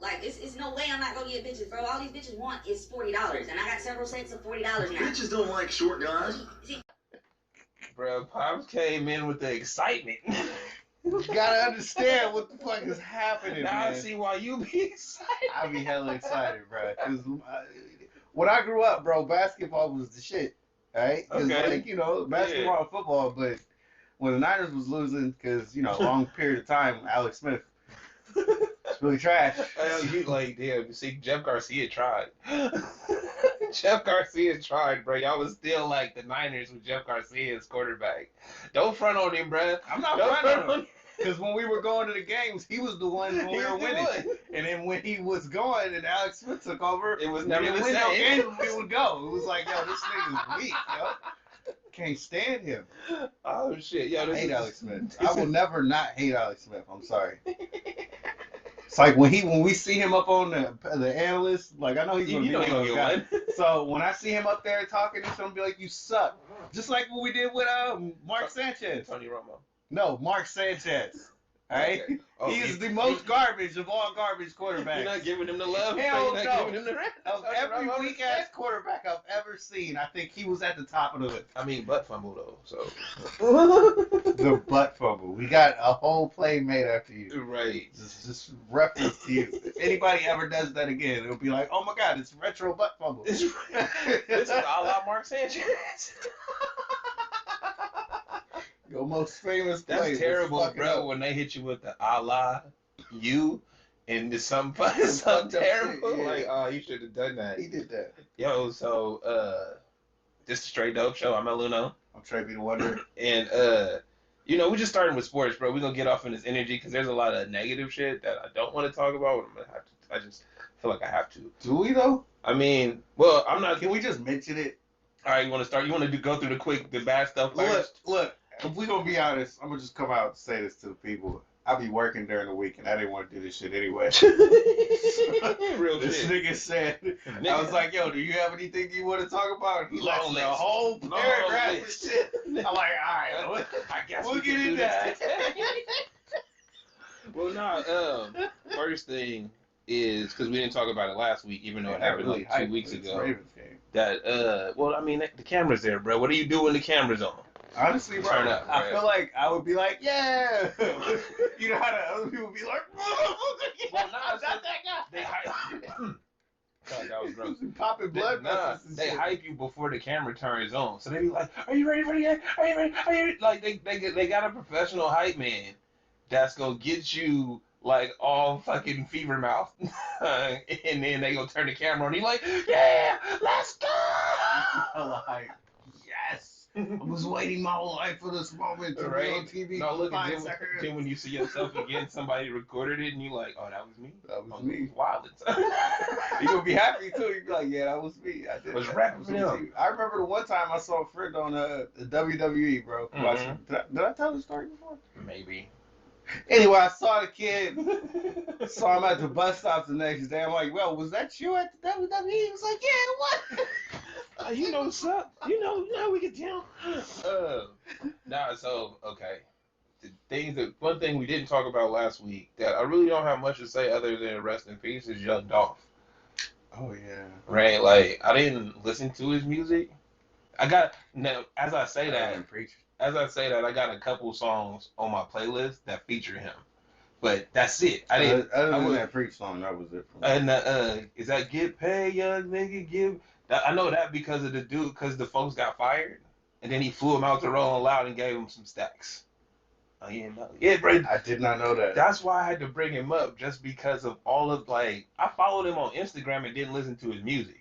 Like, it's no way I'm not gonna get bitches, bro. All these bitches want is $40, and I got several sets of $40 now. Bitches don't like short guys. Bro, Pops came in with the excitement. You gotta understand what the fuck is happening, now man. I see why you be excited. I be hella excited, bro. Cause when I grew up, bro, basketball was the shit. Right? Cause like, you know, basketball and football, but when the Niners was losing, cause, you know, long period of time, Alex Smith. It's really trash. You like, damn, see, Jeff Garcia tried. Jeff Garcia tried, bro. Y'all was still like the Niners with Jeff Garcia as quarterback. Don't front on him, bro. I'm not fronting on him. Because when we were going to the games, he was the one when we were winning. And then when he was going and Alex Smith took over, it was never the same. No games when we would go. It was like, yo, this nigga's weak, yo. Can't stand him. Oh, shit. Yo, I hate Alex Smith. I will never not hate Alex Smith. I'm sorry. It's like when we see him up on the analyst, like I know he's gonna be one of those guys. So when I see him up there talking, he's gonna be like, "You suck," just like what we did with Mark Sanchez. Tony Romo. No, Mark Sanchez. All right, Okay. Oh, he is the most garbage of all garbage quarterbacks. You're not giving him the love. Hell You're no. not giving him the rest. Of every weak ass quarterback I've ever seen, I think he was at the top of the list. I mean, butt fumble though. So the butt fumble. We got a whole play made after you. Right. Just reference to you. If anybody ever does that again, it'll be like, oh my god, it's retro butt fumble. This is a la Mark Sanchez. Your most famous play. That's terrible, bro. When they hit you with the a la you and it's something terrible. Yeah. Like, oh, you should have done that. He did that. Yo, so this is a straight dope show. I'm Eluno. I'm Trey B. the Wonder. And you know, we just starting with sports, bro. We're gonna get off in this energy because there's a lot of negative shit that I don't want to talk about. But I'm gonna have to. I just feel like I have to. Do we though? I mean, well, I'm not. Can we just mention it? All right, you want to start? You want to go through the bad stuff first? Look. If we gonna be honest, I'm gonna just come out and say this to the people. I be working during the week, and I didn't want to do this shit anyway. Real this shit. nigga said, I was like, yo, do you have anything you want to talk about? He left a whole paragraph of shit. I'm like, all right, I guess we'll get into that. Well, no, first thing is, because we didn't talk about it last week, even though it happened like 2 weeks ago. Ravens game. That, well, I mean, the camera's there, bro. What do you do when the camera's on? Honestly, bro, Turn up, I feel like I would be like, yeah. You know how the other people be like, well, nah, I'm not that guy. They hype. God, that was gross. Popping blood. They hype you before the camera turns on. So they be like, "Are you ready for the game? Are you ready? Are you ready?" Like they got a professional hype man that's gonna get you like all fucking fever mouth, and then they gonna turn the camera on. And you like, "Yeah, let's go!" Like, yes. I was waiting my whole life for this moment to be on TV. No, look, then when you see yourself again, somebody recorded it, and you like, oh, that was me. That was me. Wild. You gonna be happy too. You be like, yeah, that was me. I did. Was that. rapping for them. I remember the one time I saw a friend on the WWE, bro. Did I tell the story before? Maybe. Anyway, I saw the kid. Saw him at the bus stop the next day. I'm like, well, was that you at the WWE? He was like, yeah, what? You know what's up. You know how we get down. So, okay. One thing we didn't talk about last week that I really don't have much to say other than rest in peace is Young Dolph. Oh, yeah. Right? Like, I didn't listen to his music. As I say that, I got a couple songs on my playlist that feature him. But that's it. I didn't. Other than that Preach song, that was it. And is that Get Paid, Young Nigga, Give? I know that because of the dude, because the folks got fired, and then he flew him out to Rolling Loud and gave him some stacks. Oh, yeah, no. Yeah, bro. I did not know that. That's why I had to bring him up, just because of all of, like, I followed him on Instagram and didn't listen to his music.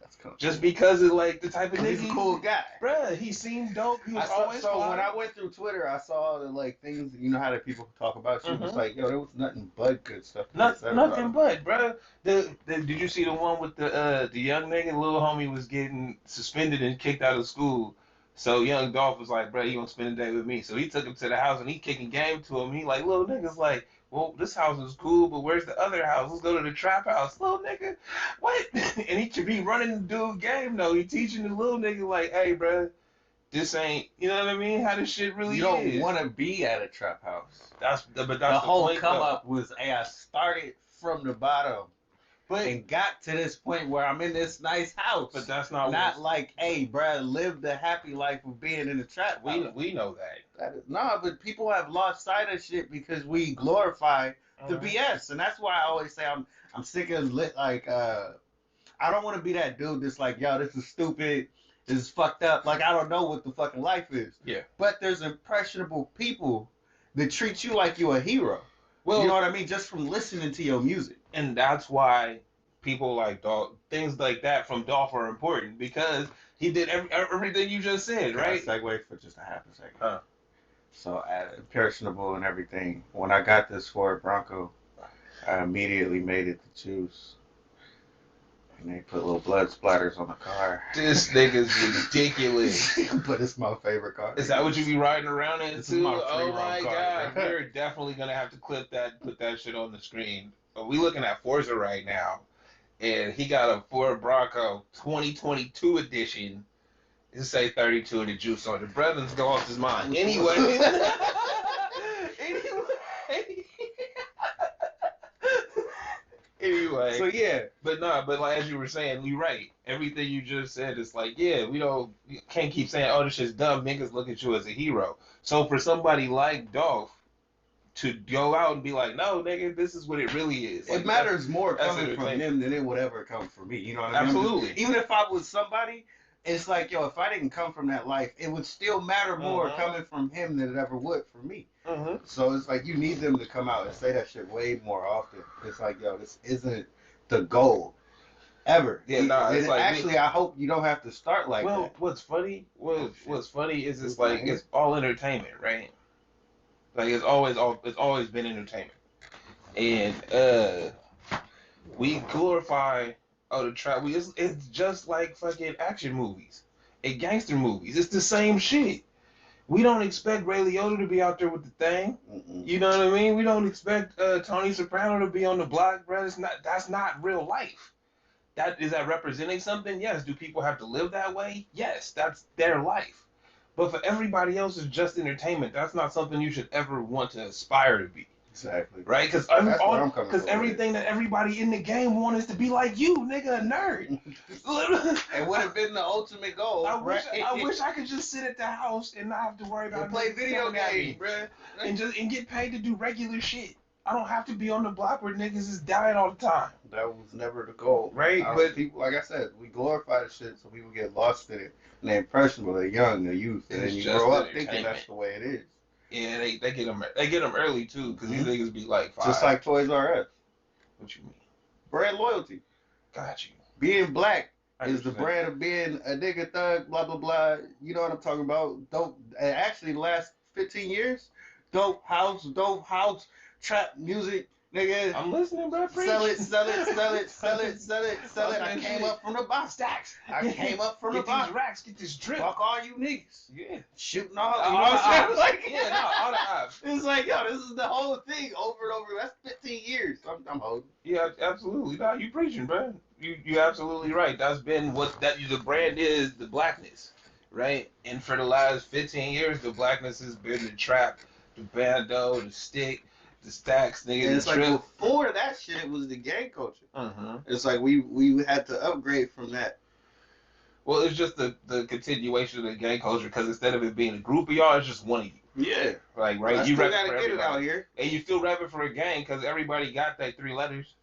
That's cool. Just because of, like, the type of nigga. He's a cool guy. Bruh, he seemed dope. He was always so fly. when I went through Twitter, I saw the, like, things, you know how that people talk about you. It's like, yo, there was nothing but good stuff. Nothing but, bro. Did you see the one with the young nigga, little homie was getting suspended and kicked out of school? So Young Dolph was like, bro, you gonna spend the day with me? So he took him to the house and he kicking game to him. He like, little nigga's like, well, this house is cool, but where's the other house? Let's go to the trap house. Little nigga, what? And he should be running the dude game though. He teaching the little nigga like, hey, bro, this ain't, you know what I mean? How this shit really is. You don't want to be at a trap house. That's the whole point, come up was, hey, I started from the bottom. But and got to this point where I'm in this nice house. But that's not like, hey, bruh, live the happy life of being in the trap. We know that. Nah, but people have lost sight of shit because we glorify the BS, and that's why I always say I'm sick of I don't want to be that dude that's like, yo, this is stupid, this is fucked up. Like, I don't know what the fucking life is. Yeah. But there's impressionable people that treat you like you're a hero. Well, you know what I mean? Just from listening to your music. And that's why people like Dolph, things like that from Dolph are important, because he did everything you just said, right? Can I segue for just a half a second? So, impressionable and everything. When I got this Ford Bronco, I immediately made it the juice. And they put little blood splatters on the car. This nigga's ridiculous. But it's my favorite car. Is that what you be riding around in too? Oh my God. We're definitely going to have to put that shit on the screen. We looking at Forza right now. And he got a Ford Bronco 2022 edition. It say 32 in the juice on it. Brethren's lost his mind. Anyway. Anyway. So yeah. But like as you were saying, you're right. Everything you just said is like, yeah, we can't keep saying, oh, this shit's dumb. Niggas look at you as a hero. So for somebody like Dolph to go out and be like, no, nigga, this is what it really is. Like, it matters more coming from him than it would ever come from me. You know what I mean? Absolutely. Even if I was somebody, it's like, yo, if I didn't come from that life, it would still matter more coming from him than it ever would for me. So it's like you need them to come out and say that shit way more often. It's like, yo, this isn't the goal ever. Yeah, it's like actually, I hope you don't have to start like that. Well, what's funny is it's like it's all entertainment, right? Like it's always been entertainment, and we glorify the trap. It's just like fucking action movies and gangster movies. It's the same shit. We don't expect Ray Liotta to be out there with the thing. You know what I mean? We don't expect Tony Soprano to be on the block, bro. That's not real life. Is that representing something? Yes. Do people have to live that way? Yes. That's their life. But for everybody else, it's just entertainment. That's not something you should ever want to aspire to be. Exactly. Right? Because everything that everybody in the game wants is to be like you, nigga, a nerd. It would have been the ultimate goal. I wish I could just sit at the house and not have to worry about play video games, bruh. And get paid to do regular shit. I don't have to be on the block where niggas is dying all the time. That was never the goal. Right? But people, like I said, we glorify the shit so people get lost in it. And they're impressionable, they're young, they're youth. And then you grow up thinking that's the way it is. Yeah, they get them early too, because these niggas be like 5. Just like Toys R Us. What you mean? Brand loyalty. Got you. Being black is the brand of being a nigga thug, blah, blah, blah. You know what I'm talking about? Actually, the last 15 years, dope house, trap music, nigga. I'm listening, bro. Sell it. I came up from the box. Stacks. I came up from the box. Get these racks, get this drip. Fuck all you niggas. Yeah. Shooting all. You know what I'm saying? Like, all the odds. It's like, yo, this is the whole thing over and over. That's 15 years. I'm holding. Yeah, absolutely. No, you preaching, bro. You absolutely right. That's been the brand is, the blackness, right? And for the last 15 years, the blackness has been the trap, the bando, the stick, the stacks, nigga. And it's like before that shit, it was the gang culture. It's like we had to upgrade from that. Well, it's just the continuation of the gang culture, because instead of it being a group of y'all, it's just one of you. Yeah. Like, right? You gotta get it out here. And you still rapping for a gang because everybody got that 3 letters.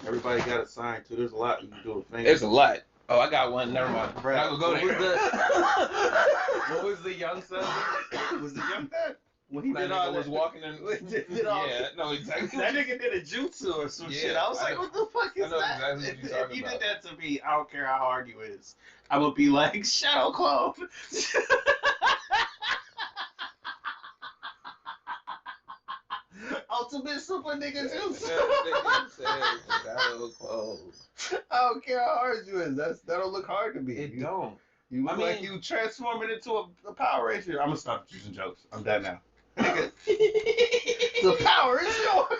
Everybody got it signed too. There's a lot you can do with fingers. There's a lot. Oh, I got one. Never mind. Brad, I will go there. What was the young son? Was the young dad? When he did all was walking in. Yeah, no, exactly. That nigga did a jutsu or some shit. I was like, what the fuck is that? Exactly if you did that to me, I don't care how hard you is. I would be like, Shadow Clone. Ultimate super nigga jutsu. I don't care how hard you is. That don't look hard to me. It don't. You look like you transform it into a Power Ranger. I'm gonna stop using jokes. I'm done now. The power is yours.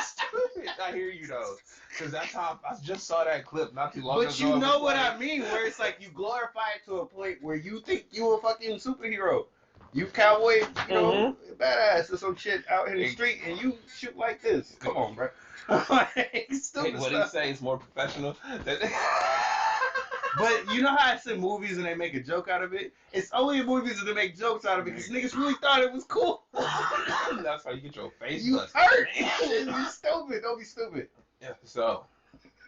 Stupid. I hear you though, because that's how I just saw that clip not too long ago. But you know what I mean, where it's like you glorify it to a point where you think you a fucking superhero. You cowboy, you know, badass or some shit out in the street, and you shoot like this. Come on, bro. Stupid what stuff. he say is more professional. But you know how it's in movies and they make a joke out of it? It's only in movies that they make jokes out of it because niggas really thought it was cool. That's how you get your face You busted. hurt. You stupid. Don't be stupid. Yeah, so,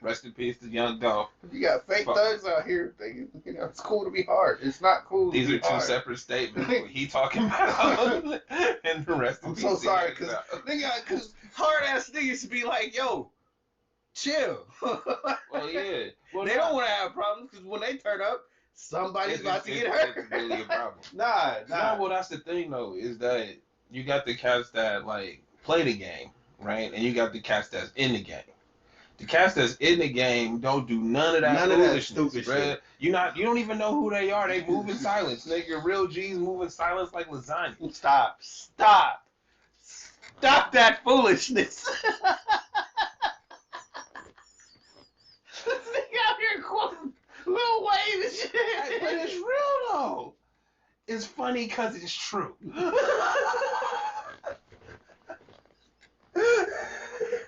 rest in peace to Young Dolph. You got fake thugs out here thinking, you know, it's cool to be hard. It's not cool. These to are be two hard. separate statements. What he talking about and the rest of I'm so sorry because hard ass niggas be like, yo, chill. Well, yeah. Well, they don't want to have problems because when they turn up, somebody's about to get hurt. It's really a problem. Nah. Well, that's the thing though, is that you got the cats that like play the game, right? And you got the cats that's in the game. The cats that's in the game don't do none of that foolishness, bruh. You don't even know who they are. They move in silence, nigga. Real G's move in silence like lasagna. Stop that foolishness. This nigga out here quoting Lil Wayne and shit. But it's real though. It's funny because it's true.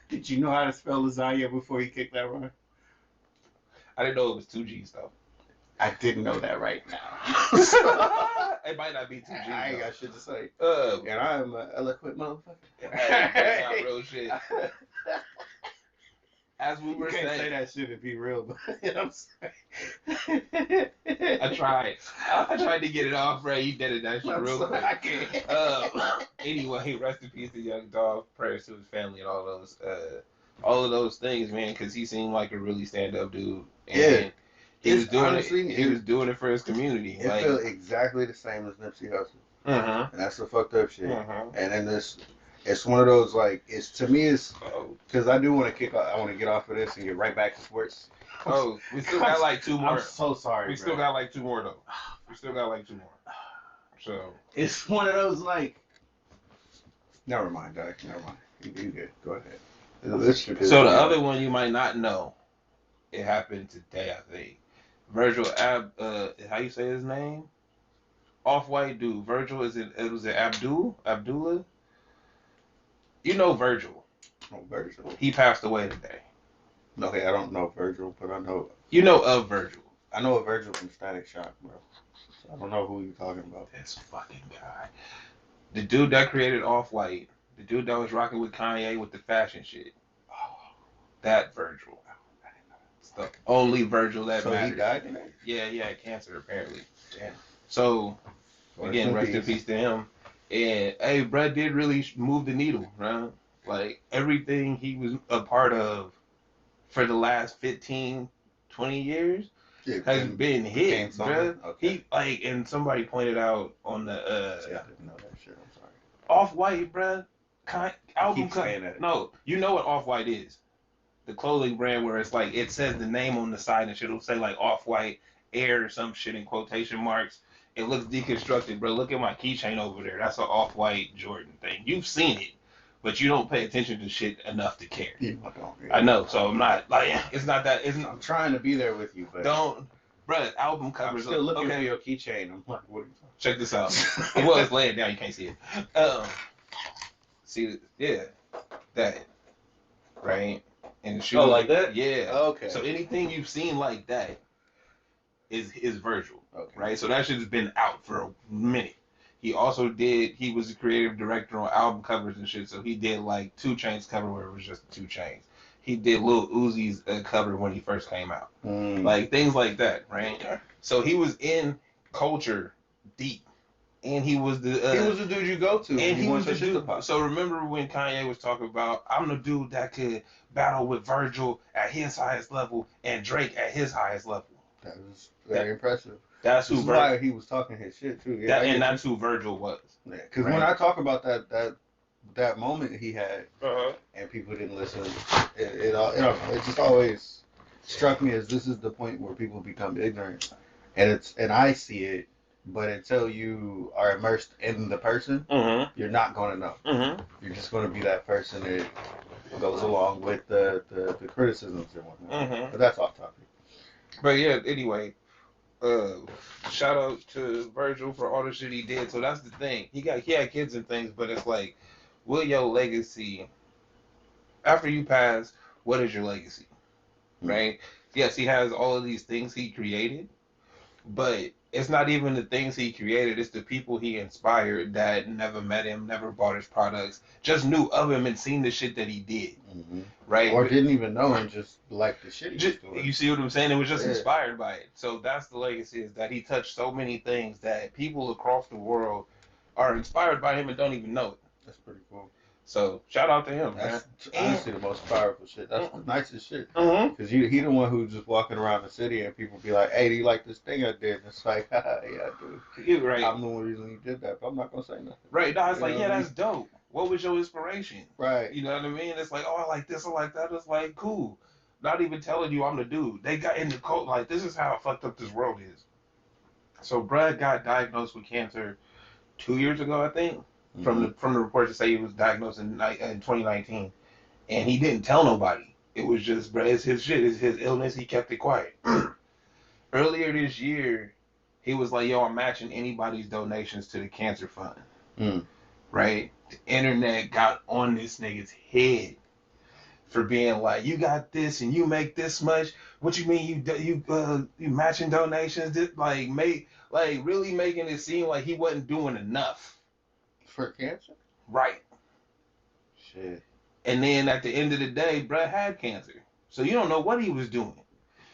Did you know how to spell lasagna before you kicked that run? I didn't know it was 2 G's though. I didn't know that right now. It might not be 2 G's. I ain't got shit to say. And I'm an eloquent motherfucker. That's not real shit. As we were saying, saying, say that shit and be real, but you know what I'm saying. I tried to get it off, Ray. You did it. That shit real quick. I can't. Anyway, rest in peace to Young Dolph. Prayers to his family and all of those things, man. Because he seemed like a really stand-up dude. And he was doing it. He was doing it for his community. It felt exactly the same as Nipsey Hussle. And that's the fucked up shit. And then it's one of those like to me because I do want to I want to get off of this and get right back to sports. Oh, we still got like 2 more. I'm so sorry. We still got like 2 more though. We still got like 2 more. So it's one of those like. Never mind, Doc. Never mind. You good. Go ahead. So the other one you might not know. It happened today, I think. Virgil how you say his name? Off-white dude. Virgil was it Abdullah? You know Virgil. Oh, Virgil. He passed away today. Okay, I don't know Virgil, but I know. You know of Virgil. I know of Virgil from Static Shock, bro. So I don't know who you're talking about. This fucking guy. The dude that created Off-White. The dude that was rocking with Kanye with the fashion shit. Oh, that Virgil. It's the only Virgil that matters. So he died today? Yeah, he had cancer apparently. Damn. So, again, rest in peace to him. And, hey, Brad did really move the needle, right? Like, everything he was a part of for the last 15, 20 years has been hit, bro. Okay. And somebody pointed out on the, I didn't know that shit, I'm sorry. Off-White, bro. Album cover. No, you know what Off-White is. The clothing brand where it's like, it says the name on the side and shit. It'll say, like, Off-White Air or some shit in quotation marks. It looks deconstructed, bro. Look at my keychain over there. That's an Off-White Jordan thing. You've seen it, but you don't pay attention to shit enough to care. Yeah, I don't. Really. I know, so I'm not like it's not that. I'm trying to be there with you, but don't, bro. Album covers. I'm still looking for your keychain. I'm like, what are you talking? Check this out. Well, it's laying down. You can't see it. See, yeah, that, right? And the shoe. Oh, like that? Yeah. Okay. So anything you've seen like that is Virgil. Okay. Right? So that shit has been out for a minute. He was the creative director on album covers and shit, so he did like 2 Chainz cover where it was just 2 Chainz. He did Lil Uzi's cover when he first came out. Like things like that, right? So he was in culture deep. And he was the dude you go to. And he was the dude. So remember when Kanye was talking about, I'm the dude that could battle with Virgil at his highest level and Drake at his highest level. That was very impressive. That's who why he was talking his shit too. Yeah, that's who Virgil was. Yeah, because when I talk about that moment he had, and people didn't listen, it just always struck me as this is the point where people become ignorant, and I see it, but until you are immersed in the person, you're not going to know. You're just going to be that person that goes along with the criticisms and whatnot. But that's off topic. But yeah, anyway. Uh, shout out to Virgil for all the shit he did. So that's the thing. He had kids and things, but it's like, will your legacy after you pass? What is your legacy? Right? Yes, he has all of these things he created, but it's not even the things he created, it's the people he inspired that never met him, never bought his products, just knew of him and seen the shit that he did. Mm-hmm. Right? Or didn't even know him, just like the shit he was doing. You see what I'm saying? It was just inspired by it. So that's the legacy, is that he touched so many things that people across the world are inspired by him and don't even know it. That's pretty cool. So shout out to him, that's man. Honestly the most powerful shit. That's the nicest shit. Mm-hmm. Because he the one who's just walking around the city and people be like, hey, do you like this thing I did? And it's like, yeah, I do. You're right. I'm the one reason you did that, but I'm not going to say nothing. Right. No, it's like, yeah, that's dope. What was your inspiration? Right. You know what I mean? It's like, oh, I like this, I like that. It's like, cool. Not even telling you I'm the dude. They got in the cult, like, this is how fucked up this world is. So Brad got diagnosed with cancer 2 years ago, I think. From the reports that say he was diagnosed in 2019, and he didn't tell nobody. It was just, bro, it's his shit, it's his illness. He kept it quiet. Earlier this year, he was like, "Yo, I'm matching anybody's donations to the cancer fund." Right? The internet got on this nigga's head for being like, "You got this and you make this much. What you mean you matching donations?" Really making it seem like he wasn't doing enough. For cancer? Right. Shit. And then at the end of the day, Brett had cancer. So you don't know what he was doing.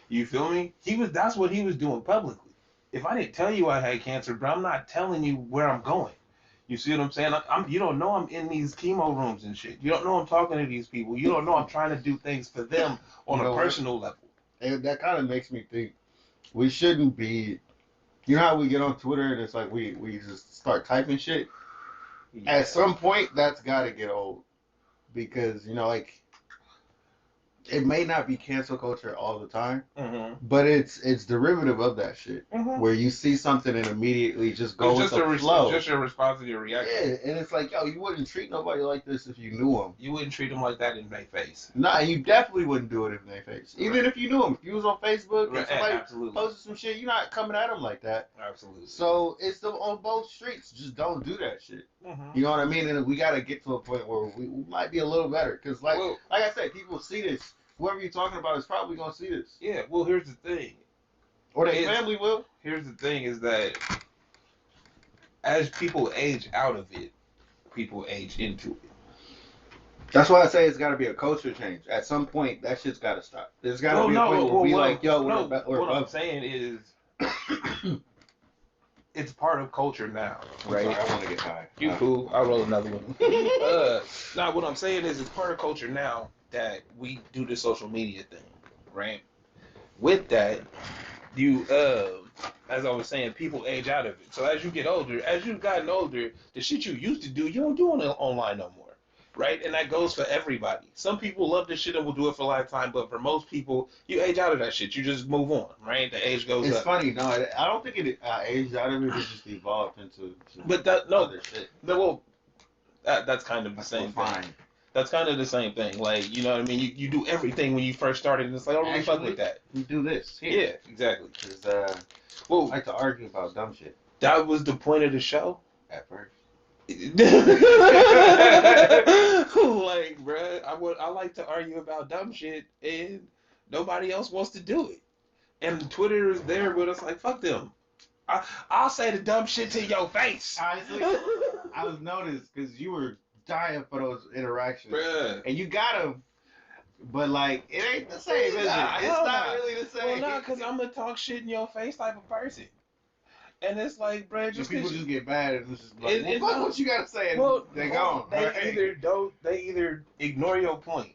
You feel me? That's what he was doing publicly. If I didn't tell you I had cancer, bro, I'm not telling you where I'm going. You see what I'm saying? You don't know I'm in these chemo rooms and shit. You don't know I'm talking to these people. You don't know I'm trying to do things for them on a personal level. And that kind of makes me think we shouldn't be. You know how we get on Twitter and it's like we just start typing shit? Yeah. At some point, that's got to get old. Because, like, it may not be cancel culture all the time, but it's derivative of that shit. Where you see something and immediately just go with the flow. It's just your response to your reaction. Yeah, and it's like, yo, you wouldn't treat nobody like this if you knew them. You wouldn't treat them like that in their face. Nah, you definitely wouldn't do it in their face. Even if you knew them. If you was on Facebook and somebody posted some shit, you're not coming at them like that. Absolutely. So it's on both streets. Just don't do that shit. You know what I mean? And we got to get to a point where we might be a little better. Because, like I said, people see this. Whoever you're talking about is probably going to see this. Yeah, well, here's the thing. Or their family will. Here's the thing is that as people age out of it, people age into it. That's why I say it's got to be a culture change. At some point, that shit's got to stop. There's got to be a point where we like, yo, what I'm saying is it's part of culture now, right? Sorry, I want to get high. You cool. I'll roll another one. Now, what I'm saying is it's part of culture now that we do the social media thing, right? With that, you, as I was saying, people age out of it. So as you get older, as you've gotten older, the shit you used to do, you don't do it online no more, right? And that goes for everybody. Some people love this shit and will do it for a lifetime, but for most people, you age out of that shit. You just move on, right? The age goes up. It's funny, no, I don't think it aged out of it. It just evolved into other shit. That's kind of the same thing. That's kind of the same thing. Like, you know what I mean? You do everything when you first started, and it's like, oh, really fuck with that. You do this. Here. Yeah, exactly. Because I like to argue about dumb shit. That was the point of the show? At first. Like, bruh, I like to argue about dumb shit, and nobody else wants to do it. And Twitter is there with us like, fuck them. I'll say the dumb shit to your face. Honestly, I was noticed because you were dying for those interactions. Bruh. And you got them, but like, it ain't the same, is it? It's not really the same. Well, because I'm a talk shit in your face type of person. And it's like, bruh, just people just get mad and it's just like, fuck what you gotta say, and they're gone. They either ignore your point,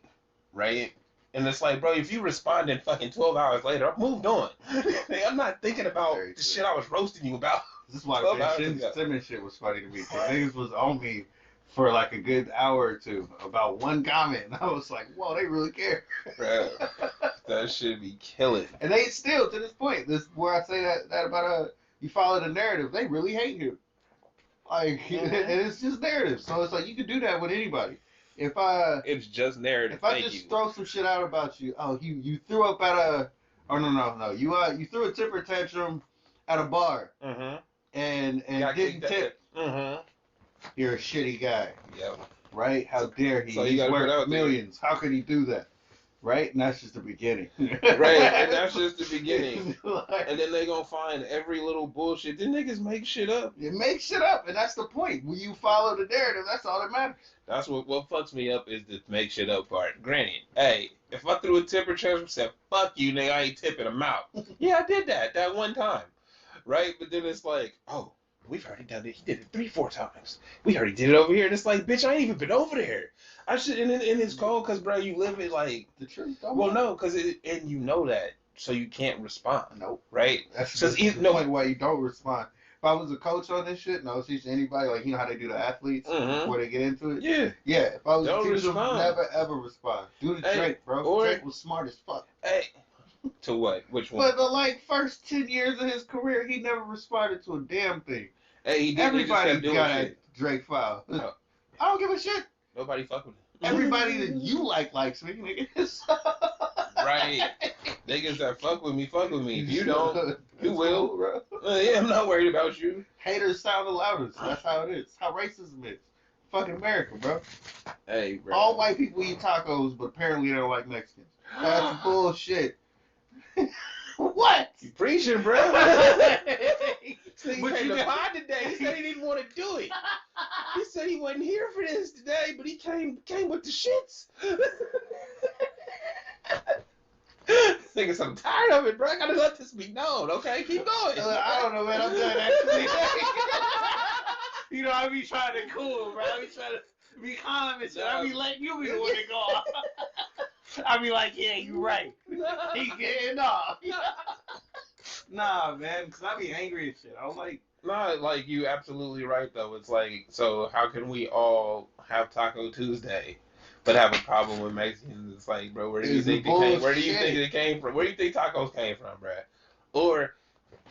right? And it's like, bro, if you respond in fucking 12 hours later, I've moved on. I'm not thinking about the shit I was roasting you about. This is why the Simmons shit was funny to me. Because niggas was on me for like a good hour or two about one comment. And I was like, whoa, they really care. Bro, that should be killing. And they still, to this point, this where I say that about you follow the narrative, they really hate you. Like, and it's just narrative. So it's like, you can do that with anybody. It's just narrative. If I just throw some shit out about you, you threw up at you threw a temper tantrum at a bar Mm-hmm. and didn't tip, Mm-hmm. you're a shitty guy. Yep. Right? How dare he? So He's worth millions. How could he do that? Right? And that's just the beginning. Right, and that's just the beginning. Like, and then they gonna find every little bullshit. Then niggas make shit up. You make shit up, and that's the point. When you follow the narrative, that's all that matters. That's what fucks me up is the make shit up part. Granted, hey, if I threw a tipper check and said, fuck you, nigga, I ain't tipping him out. Yeah, I did that one time. Right? But then it's like, oh, we've already done it. He did it 3-4 times. We already did it over here. And it's like, bitch, I ain't even been over there. I should, and it's cold because, bro, you live it like the truth. Well, no, because and you know that, so you can't respond. Nope. Right? That's the point why you don't respond. If I was a coach on this shit, and I was teaching anybody, like, you know how they do the athletes before they get into it? Yeah. Yeah, if I was Don't a teacher, respond. never ever respond. Do the Drake, bro. Drake was smart as fuck. Hey. To what? Which one? But the, like, first 10 years of his career, he never responded to a damn thing. Hey, he did. Everybody he got a Drake file. No. I don't give a shit. Nobody fuck with him. Everybody that you likes me, niggas. Right. Niggas that fuck with me. If you don't, you will. Cool, bro. Yeah, I'm not worried about you. Haters sound the loudest. That's how it is. How racism is. Fucking America, bro. Hey, bro. All white people eat tacos, but apparently they don't like Mexicans. That's bullshit. What? You preaching, bro. He came to pod today. He said he didn't want to do it. He said he wasn't here for this today, but he came with the shits. Niggas, I'm tired of it, bro. I gotta let this be known, okay? Keep going. I don't know, man. I'm done, actually. You know, I be trying to cool, bro. I be trying to be calm and shit. I be letting you be the one to go off. I be like, yeah, you right. He getting off. Nah, man, because I be angry and shit. I was like... Nah, like, you absolutely right, though. It's like, so how can we all have Taco Tuesday, but have a problem with Mexicans? It's like, bro, where do you think it came from? Where do you think tacos came from, bro? Or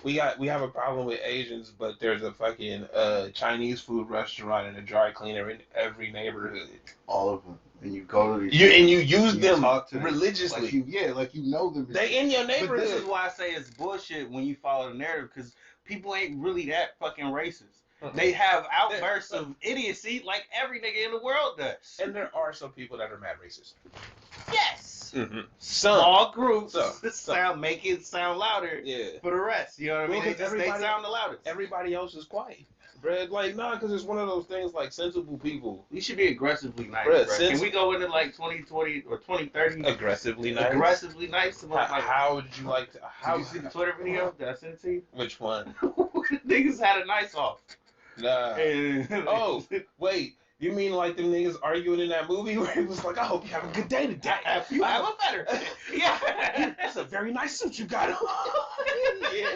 we have a problem with Asians, but there's a fucking Chinese food restaurant and a dry cleaner in every neighborhood. All of them. And you go to these you use them religiously. Like you know them. They in your neighborhood. But this is why I say it's bullshit when you follow the narrative, because people ain't really that fucking racist. Mm-hmm. They have outbursts of idiocy like every nigga in the world does. And there are some people that are mad racist. Yes. Mm-hmm. Small groups make it sound louder. Yeah. For the rest, you know what I mean? They sound the loudest. Everybody else is quiet. Bruh, like, nah, because it's one of those things like sensible people. We should be aggressively nice, bruh. Can we go into like 2020 or 2030? Aggressively nice? Aggressively nice? How would you like to... Did you see the Twitter video that I sent to you? Which one? Niggas had a nice off. Nah. Oh, wait. You mean like them niggas arguing in that movie where it was like, I hope you have a good day today. You have a better. Yeah. That's a very nice suit you got on. Yeah.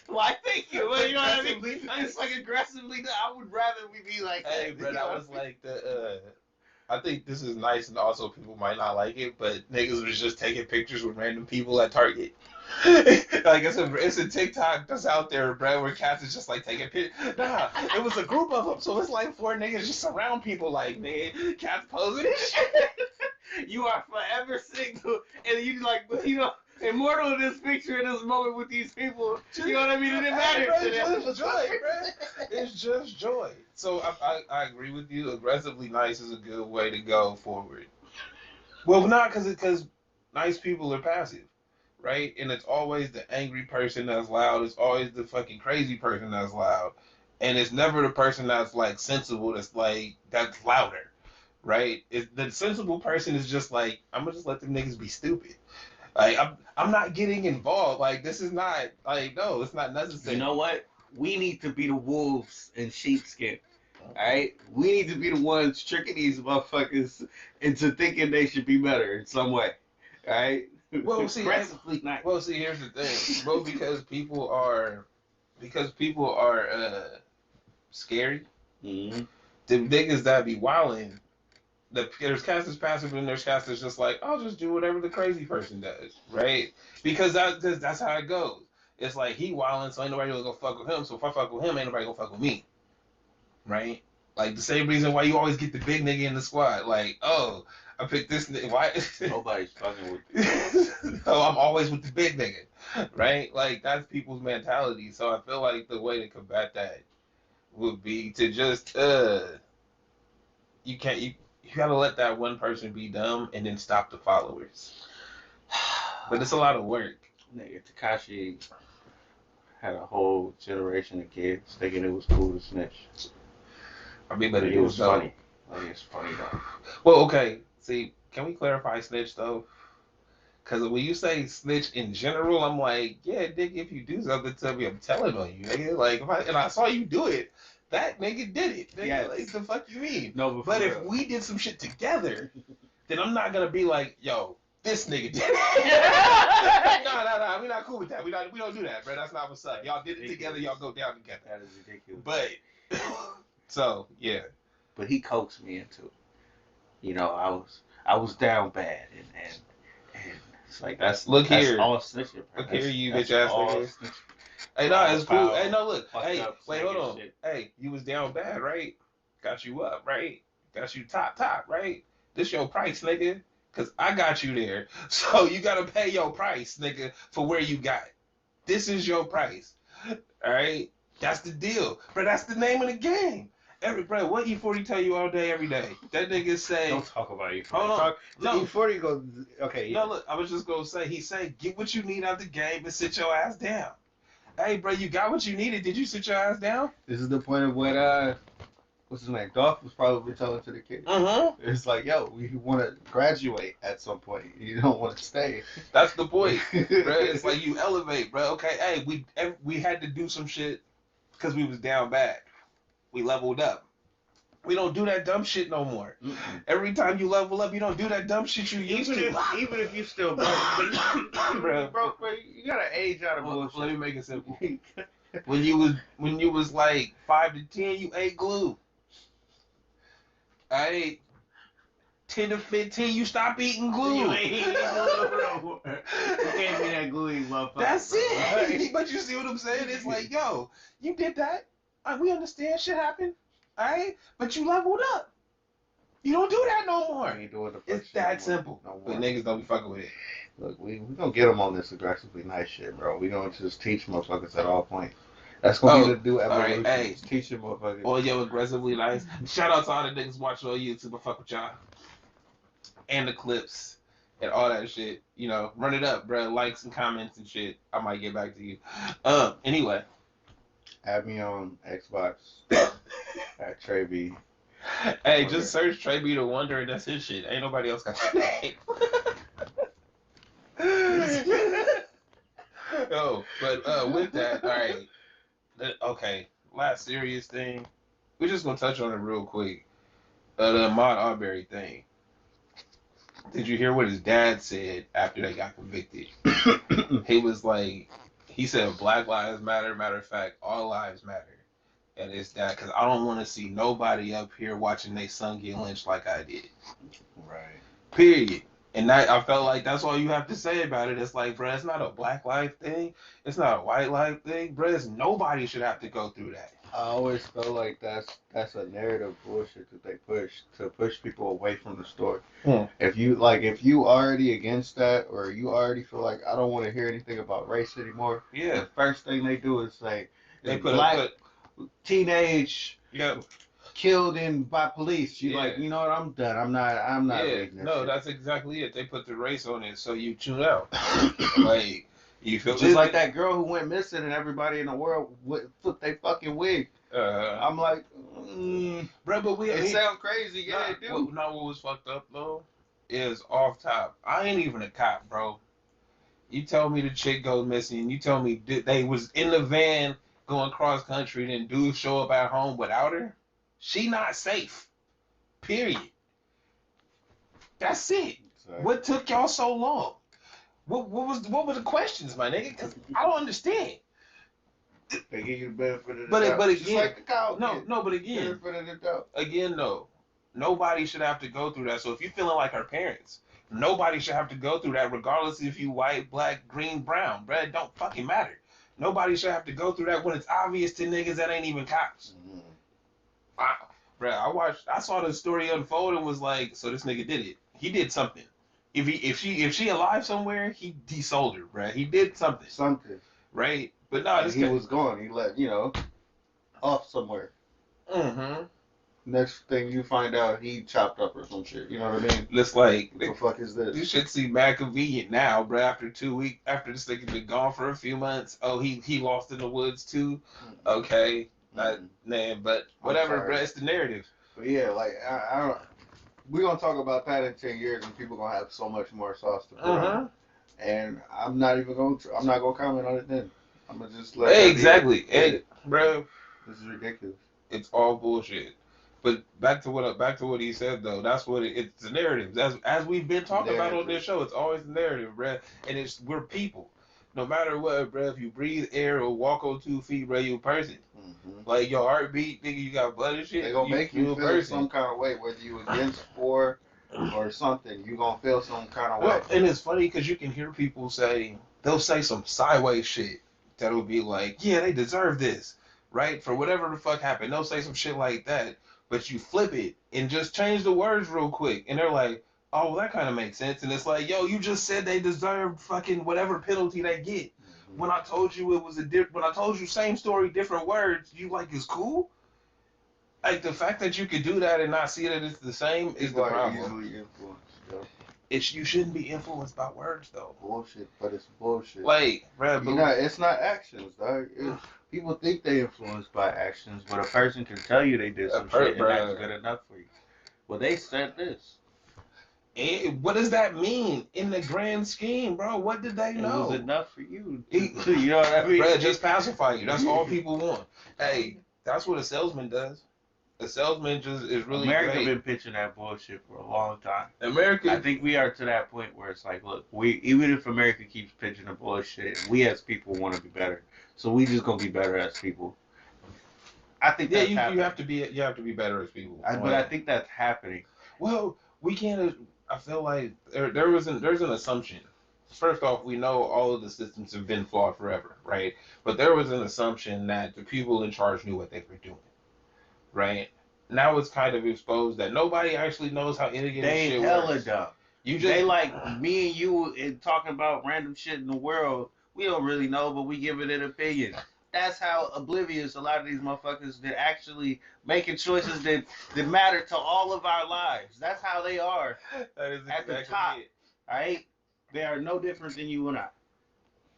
Why, thank you. Well, you know what I mean? It's like aggressively. I would rather we be like, hey, bro, that was like I think this is nice, and also people might not like it, but niggas was just taking pictures with random people at Target. Like it's a TikTok that's out there, bro, where cats is just like taking pictures. Nah, it was a group of them, so it's like 4 niggas just surround people like, nigga, cats posing and shit. You are forever single, and you like, you know, immortal in this picture in this moment with these people. You know what I mean? It didn't matter. It's just joy, bro. It's just joy. So I agree with you. Aggressively nice is a good way to go forward. Well, not because nice people are passive, right? And it's always the angry person that's loud. It's always the fucking crazy person that's loud. And it's never the person that's like sensible that's louder, right? The sensible person is just like, I'm gonna just let them niggas be stupid. Like, I'm not getting involved. Like, this is not, like, no, it's not necessary. You know what? We need to be the wolves in sheepskin. Alright? We need to be the ones tricking these motherfuckers into thinking they should be better in some way. Alright? Well, see, here's the thing. Well, because people are scary. Mm-hmm. The niggas that be wilding. There's cast that's passive and there's cast that's just like, I'll just do whatever the crazy person does, right? Because that's how it goes. It's like, he wilding, so ain't nobody gonna go fuck with him, so if I fuck with him, ain't nobody gonna fuck with me, right? Like, the same reason why you always get the big nigga in the squad. Like, oh, I picked this nigga. Why? Nobody's fucking with So I'm always with the big nigga, right? Like that's people's mentality. So I feel like the way to combat that would be to just you can't you gotta let that one person be dumb and then stop the followers. But it's a lot of work. Nigga, Takashi had a whole generation of kids thinking it was cool to snitch. I mean, but it was funny. Like, it's funny though. Well, okay. See, can we clarify snitch though? Because when you say snitch in general, I'm like, yeah, nigga, if you do something to me, I'm telling on you, nigga. Like, and I saw you do it, that nigga did it. Nigga, yes. Like, the fuck you mean? No, but if we did some shit together, then I'm not gonna be like, yo, this nigga did it. No, we're not cool with that. We don't do that, bro. That's not what's up. Y'all did it together. Y'all go down together. That is ridiculous. But so yeah. But he coaxed me into it. You know, I was down bad, and it's like that's all snitching. Look here, you bitch ass nigga. Hey, no, it's cool. Hey, no, look. Hey, wait, hold on. Shit. Hey, you was down bad, right? Got you up, right? Got you top, right? This your price, nigga. Cause I got you there. So you gotta pay your price, nigga, for where you got it. This is your price. Alright? That's the deal. Bro, that's the name of the game. Bro, what E40 tell you all day, every day? That nigga say... Don't talk about E40. Hold on. No. E40 goes... Okay. No, look, I was just gonna say, he said, get what you need out the game and sit your ass down. Hey, bro, you got what you needed. Did you sit your ass down? This is the point of what, what's his name? Dolph was probably telling to the kid. It's like, yo, we want to graduate at some point. You don't want to stay. That's the point, bro. It's like you elevate, bro. Okay, hey, we had to do some shit because we was down bad. We leveled up. We don't do that dumb shit no more. Every time you level up, you don't do that dumb shit you used to. Even if you still broke, bro, you gotta age out of bullshit. Let me make it simple. When you was like 5 to 10, you ate glue. I ate 10 to 15, you stop eating glue. You ain't eating glue no more. You can't be that gluey motherfucker. That's it. But you see what I'm saying? It's like, yo, you did that. We understand shit happened. Alright? But you leveled up. You don't do that no more. Ain't doing the it's that simple. No but niggas don't be fucking with it. Look, we gonna get them on this aggressively nice shit, bro. We gonna just teach motherfuckers at all points. That's gonna be the new evolution. Right, hey, teach them motherfuckers. Oh, yo, aggressively nice. Shout out to all the niggas watching on YouTube. I fuck with y'all. And the clips and all that shit. You know, run it up, bro. Likes and comments and shit. I might get back to you. Anyway. Add me on Xbox at Trey B. Hey, just search Trey B the Wonder and that's his shit. Ain't nobody else got your name. Yo, but with that, all right. Okay, last serious thing. We're just gonna touch on it real quick. The Ahmaud Arbery thing. Did you hear what his dad said after they got convicted? He was like, he said, Black Lives Matter. Matter of fact, all lives matter. And it's that because I don't want to see nobody up here watching their son get lynched like I did. Right. Period. And that I felt like that's all you have to say about it. It's like, bro, it's not a black life thing. It's not a white life thing, bro. Nobody should have to go through that. I always felt like that's a narrative bullshit that they push to push people away from the story. If you already against that, or you already feel like I don't want to hear anything about race anymore. Yeah. The first thing they do is say they put black teenage. Yep. Killed by police. You like, you know what? I'm done. I'm not. Yeah, no, that's exactly it. They put the race on it, so you tune out. Like you feel just like that girl who went missing, and everybody in the world flipped their fucking wig. I'm like, bro, but it sounds crazy. Yeah, it do. What was fucked up though is off top. I ain't even a cop, bro. You tell me the chick goes missing. You tell me they was in the van going cross country, then dudes show up at home without her. She not safe. Period. That's it. Sorry. What took y'all so long? What were the questions, my nigga? Because I don't understand. They give you the benefit of the doubt. But again, just like the cow. But again, benefit of the doubt. Again, no. Nobody should have to go through that. So if you're feeling like our parents, nobody should have to go through that, regardless if you white, black, green, brown. Bruh, it don't fucking matter. Nobody should have to go through that when it's obvious to niggas that ain't even cops. Wow, bro, I saw the story unfold and was like, so this nigga did it. he did something. If she alive somewhere, he sold her, bruh. He did something. Something. Right? But no, and he was gone. He left, off somewhere. Mm-hmm. Next thing you find out, he chopped up or some shit. You know what I mean? It's like, what the fuck is this? You should see mad convenient now, bro. After 2 weeks, after this nigga been gone for a few months. Oh, he lost in the woods too. Okay, man, but whatever, bro. It's the narrative. But yeah, like I don't. We're gonna talk about that in 10 years, and people gonna have so much more sauce to put on. And I'm not gonna comment on it then. I'm gonna just let. Hey, exactly, hey, bro. This is ridiculous. It's all bullshit. But back to what he said though. That's what it's the narrative. As we've been talking about on this show. It's always the narrative, bro. And we're people. No matter what, bro. If you breathe air or walk on 2 feet, bro, you a person. Like your heartbeat, nigga, you got blood and shit. They gonna make you feel some kind of way, whether you against or something. You gonna feel some kind of way. And it's funny because you can hear people they'll say some sideways shit that'll be like, yeah, they deserve this, right? For whatever the fuck happened, they'll say some shit like that. But you flip it and just change the words real quick, and they're like, oh, well, that kind of makes sense. And it's like, yo, you just said they deserved fucking whatever penalty they get. When I told you it was when I told you same story, different words, you like it's cool. Like the fact that you could do that and not see that it's the same is the problem. Easily influenced, You shouldn't be influenced by words though. Bullshit, but it's bullshit. Like, bro, it's not actions, dog. People think they influenced by actions, but a person can tell you they did some shit and that's good enough for you. Well, they said this. And what does that mean in the grand scheme, bro? What did they know? It was enough for you. You know what I mean? Bro, just pacify you. That's all people want. Hey, that's what a salesman does. A salesman just is really America great. Been pitching that bullshit for a long time. America. I think we are to that point where it's like, look, even if America keeps pitching the bullshit, we as people want to be better. So we just gonna be better as people. I think that's happening. You have to be better as people. But I think that's happening. Well, we can't. I feel like there's an assumption. First off, we know all of the systems have been flawed forever, right? But there was an assumption that the people in charge knew what they were doing, right? Now it's kind of exposed that nobody actually knows how any of this shit works. They hella dumb. They like me and you and talking about random shit in the world. We don't really know, but we give it an opinion. That's how oblivious a lot of these motherfuckers that actually making choices that matter to all of our lives. That's how they are at the top. All right? They are no different than you and I.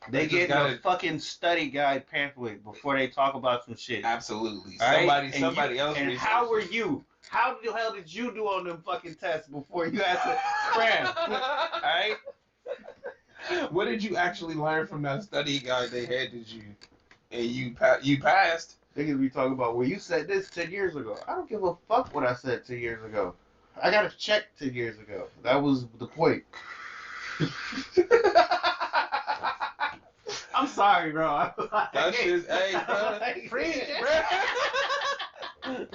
They get a fucking study guide pamphlet before they talk about some shit. Absolutely. Right? Somebody else. And how were you? How the hell did you do on them fucking tests before you had to cram? All right? What did you actually learn from that study guide they handed you? And you passed. Niggas be talking about, well, you said this 10 years ago. I don't give a fuck what I said 10 years ago. I got a check 10 years ago. That was the point. I'm sorry, bro. That's just, hey, bro. Preach, bro.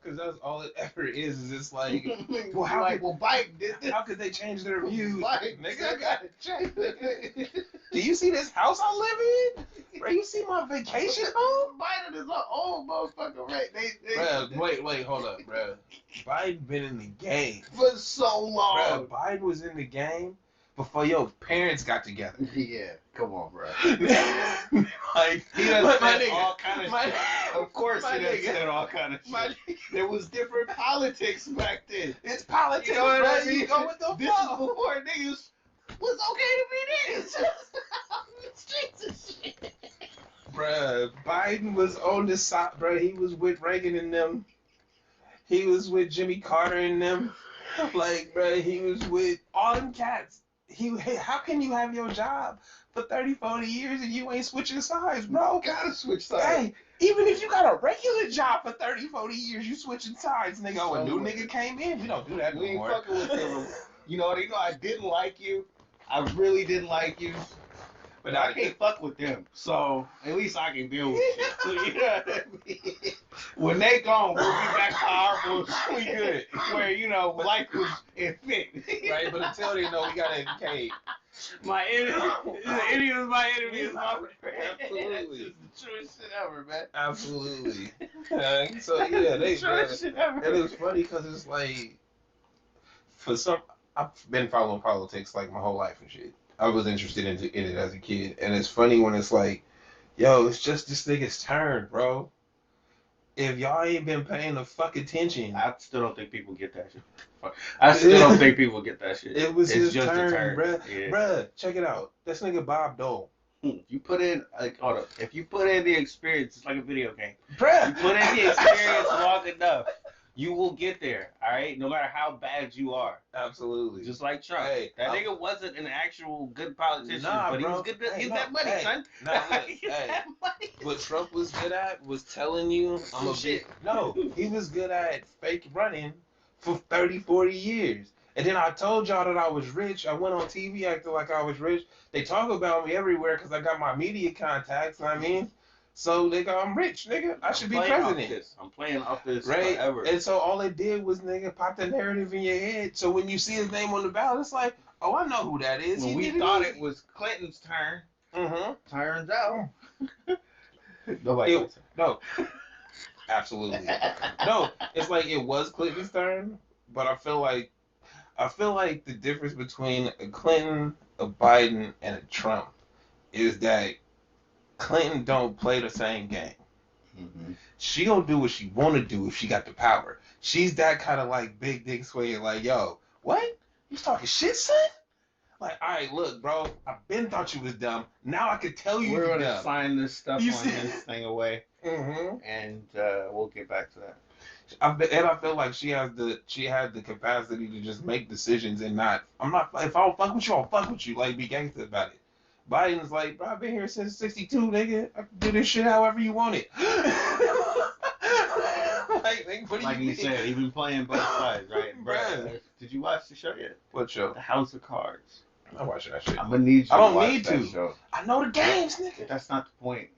Because that's all it ever is it's like, well, Biden did this. How could they change their views? Nigga, I gotta change it. Do you see this house I live in? Bro, you see my vacation home? Biden is an old motherfucker, right? Wait, hold up, bro. Biden been in the game for so long. Bro, Biden was in the game before your parents got together. Yeah, come on, bro. Like, he done said all kind of shit. Of course he done said all kind of shit. There was different politics back then. It's politics, you know what I mean? You go with the flow. This is before niggas was okay to be niggas. Jesus shit. Bruh, Biden was on the side, bruh. He was with Reagan and them. He was with Jimmy Carter and them. Like, bruh, he was with all them cats. How can you have your job for 30, 40 years and you ain't switching sides, bro? You gotta switch sides. Hey, even if you got a regular job for 30, 40 years, you switching sides, nigga. Oh, a new nigga came in. We don't do that anymore. We ain't fucking with them. You know, I didn't like you. I really didn't like you. But I can't fuck with them. So at least I can deal with you. You know what I mean? When they gone, we'll be back to our bullshit. We good. Where, life was in fit. Right, but until they know we gotta educate. My enemy, the enemy of my enemy is my friend. Absolutely. That's just the truest shit ever, man. Absolutely. So yeah, they truest shit ever. and it was funny because it's like for some I've been following politics like my whole life and shit. I was interested in it as a kid, and it's funny when it's like, yo, it's just this nigga's turn, bro. If y'all ain't been paying the fuck attention, I still don't think people get that shit. I still don't think people get that shit. it was It's his just turn, a turn, bruh. yeah. Bruh, check it out. This nigga Bob Dole. You put in, like, hold up. If you put in the experience, it's like a video game. Bruh. You put in the experience long enough, you will get there. All right, no matter how bad you are. Absolutely. Just like Trump. Hey, that nigga wasn't an actual good politician, nah, but he bro. was good. Hey, He's no, that money, hey, son. Nah, look, hey, what Trump was good at was telling you, I'm a shit. No, he was good at fake running for 30, 40 years. And then I told y'all that I was rich. I went on TV acting like I was rich. They talk about me everywhere because I got my media contacts, I mean. So they go, I'm rich, nigga. I should be president. I'm playing off this right? forever. And so all it did was, nigga, pop the narrative in your head. So when you see his name on the ballot, it's like, oh, I know who that is. When we thought it was Clinton's turn, turns out nobody. No, absolutely no. It's like it was Clinton's turn, but I feel like the difference between a Clinton, a Biden, and a Trump is that Clinton don't play the same game. She gonna do what she wanna do if she got the power. She's that kind of like big dick swinging, like, yo, what? You talking shit, son? Like, all right, look, bro, I've been thought you was dumb. Now I could tell you we're gonna dumb. sign this stuff on this thing away, and we'll get back to that. I feel like she had the capacity to just make decisions and not. If I don't fuck with you, I'll fuck with you. Like, be gangster about it. Biden's like, bro, I've been here since '62, nigga. I can do this shit however you want it. Like you said, he been playing both sides, right? Bruh, did you watch the show yet? What show? The House of Cards. I'm watching that shit. I'm gonna need you. I don't to watch need that to. Show. I know the games, nigga. That's not the point.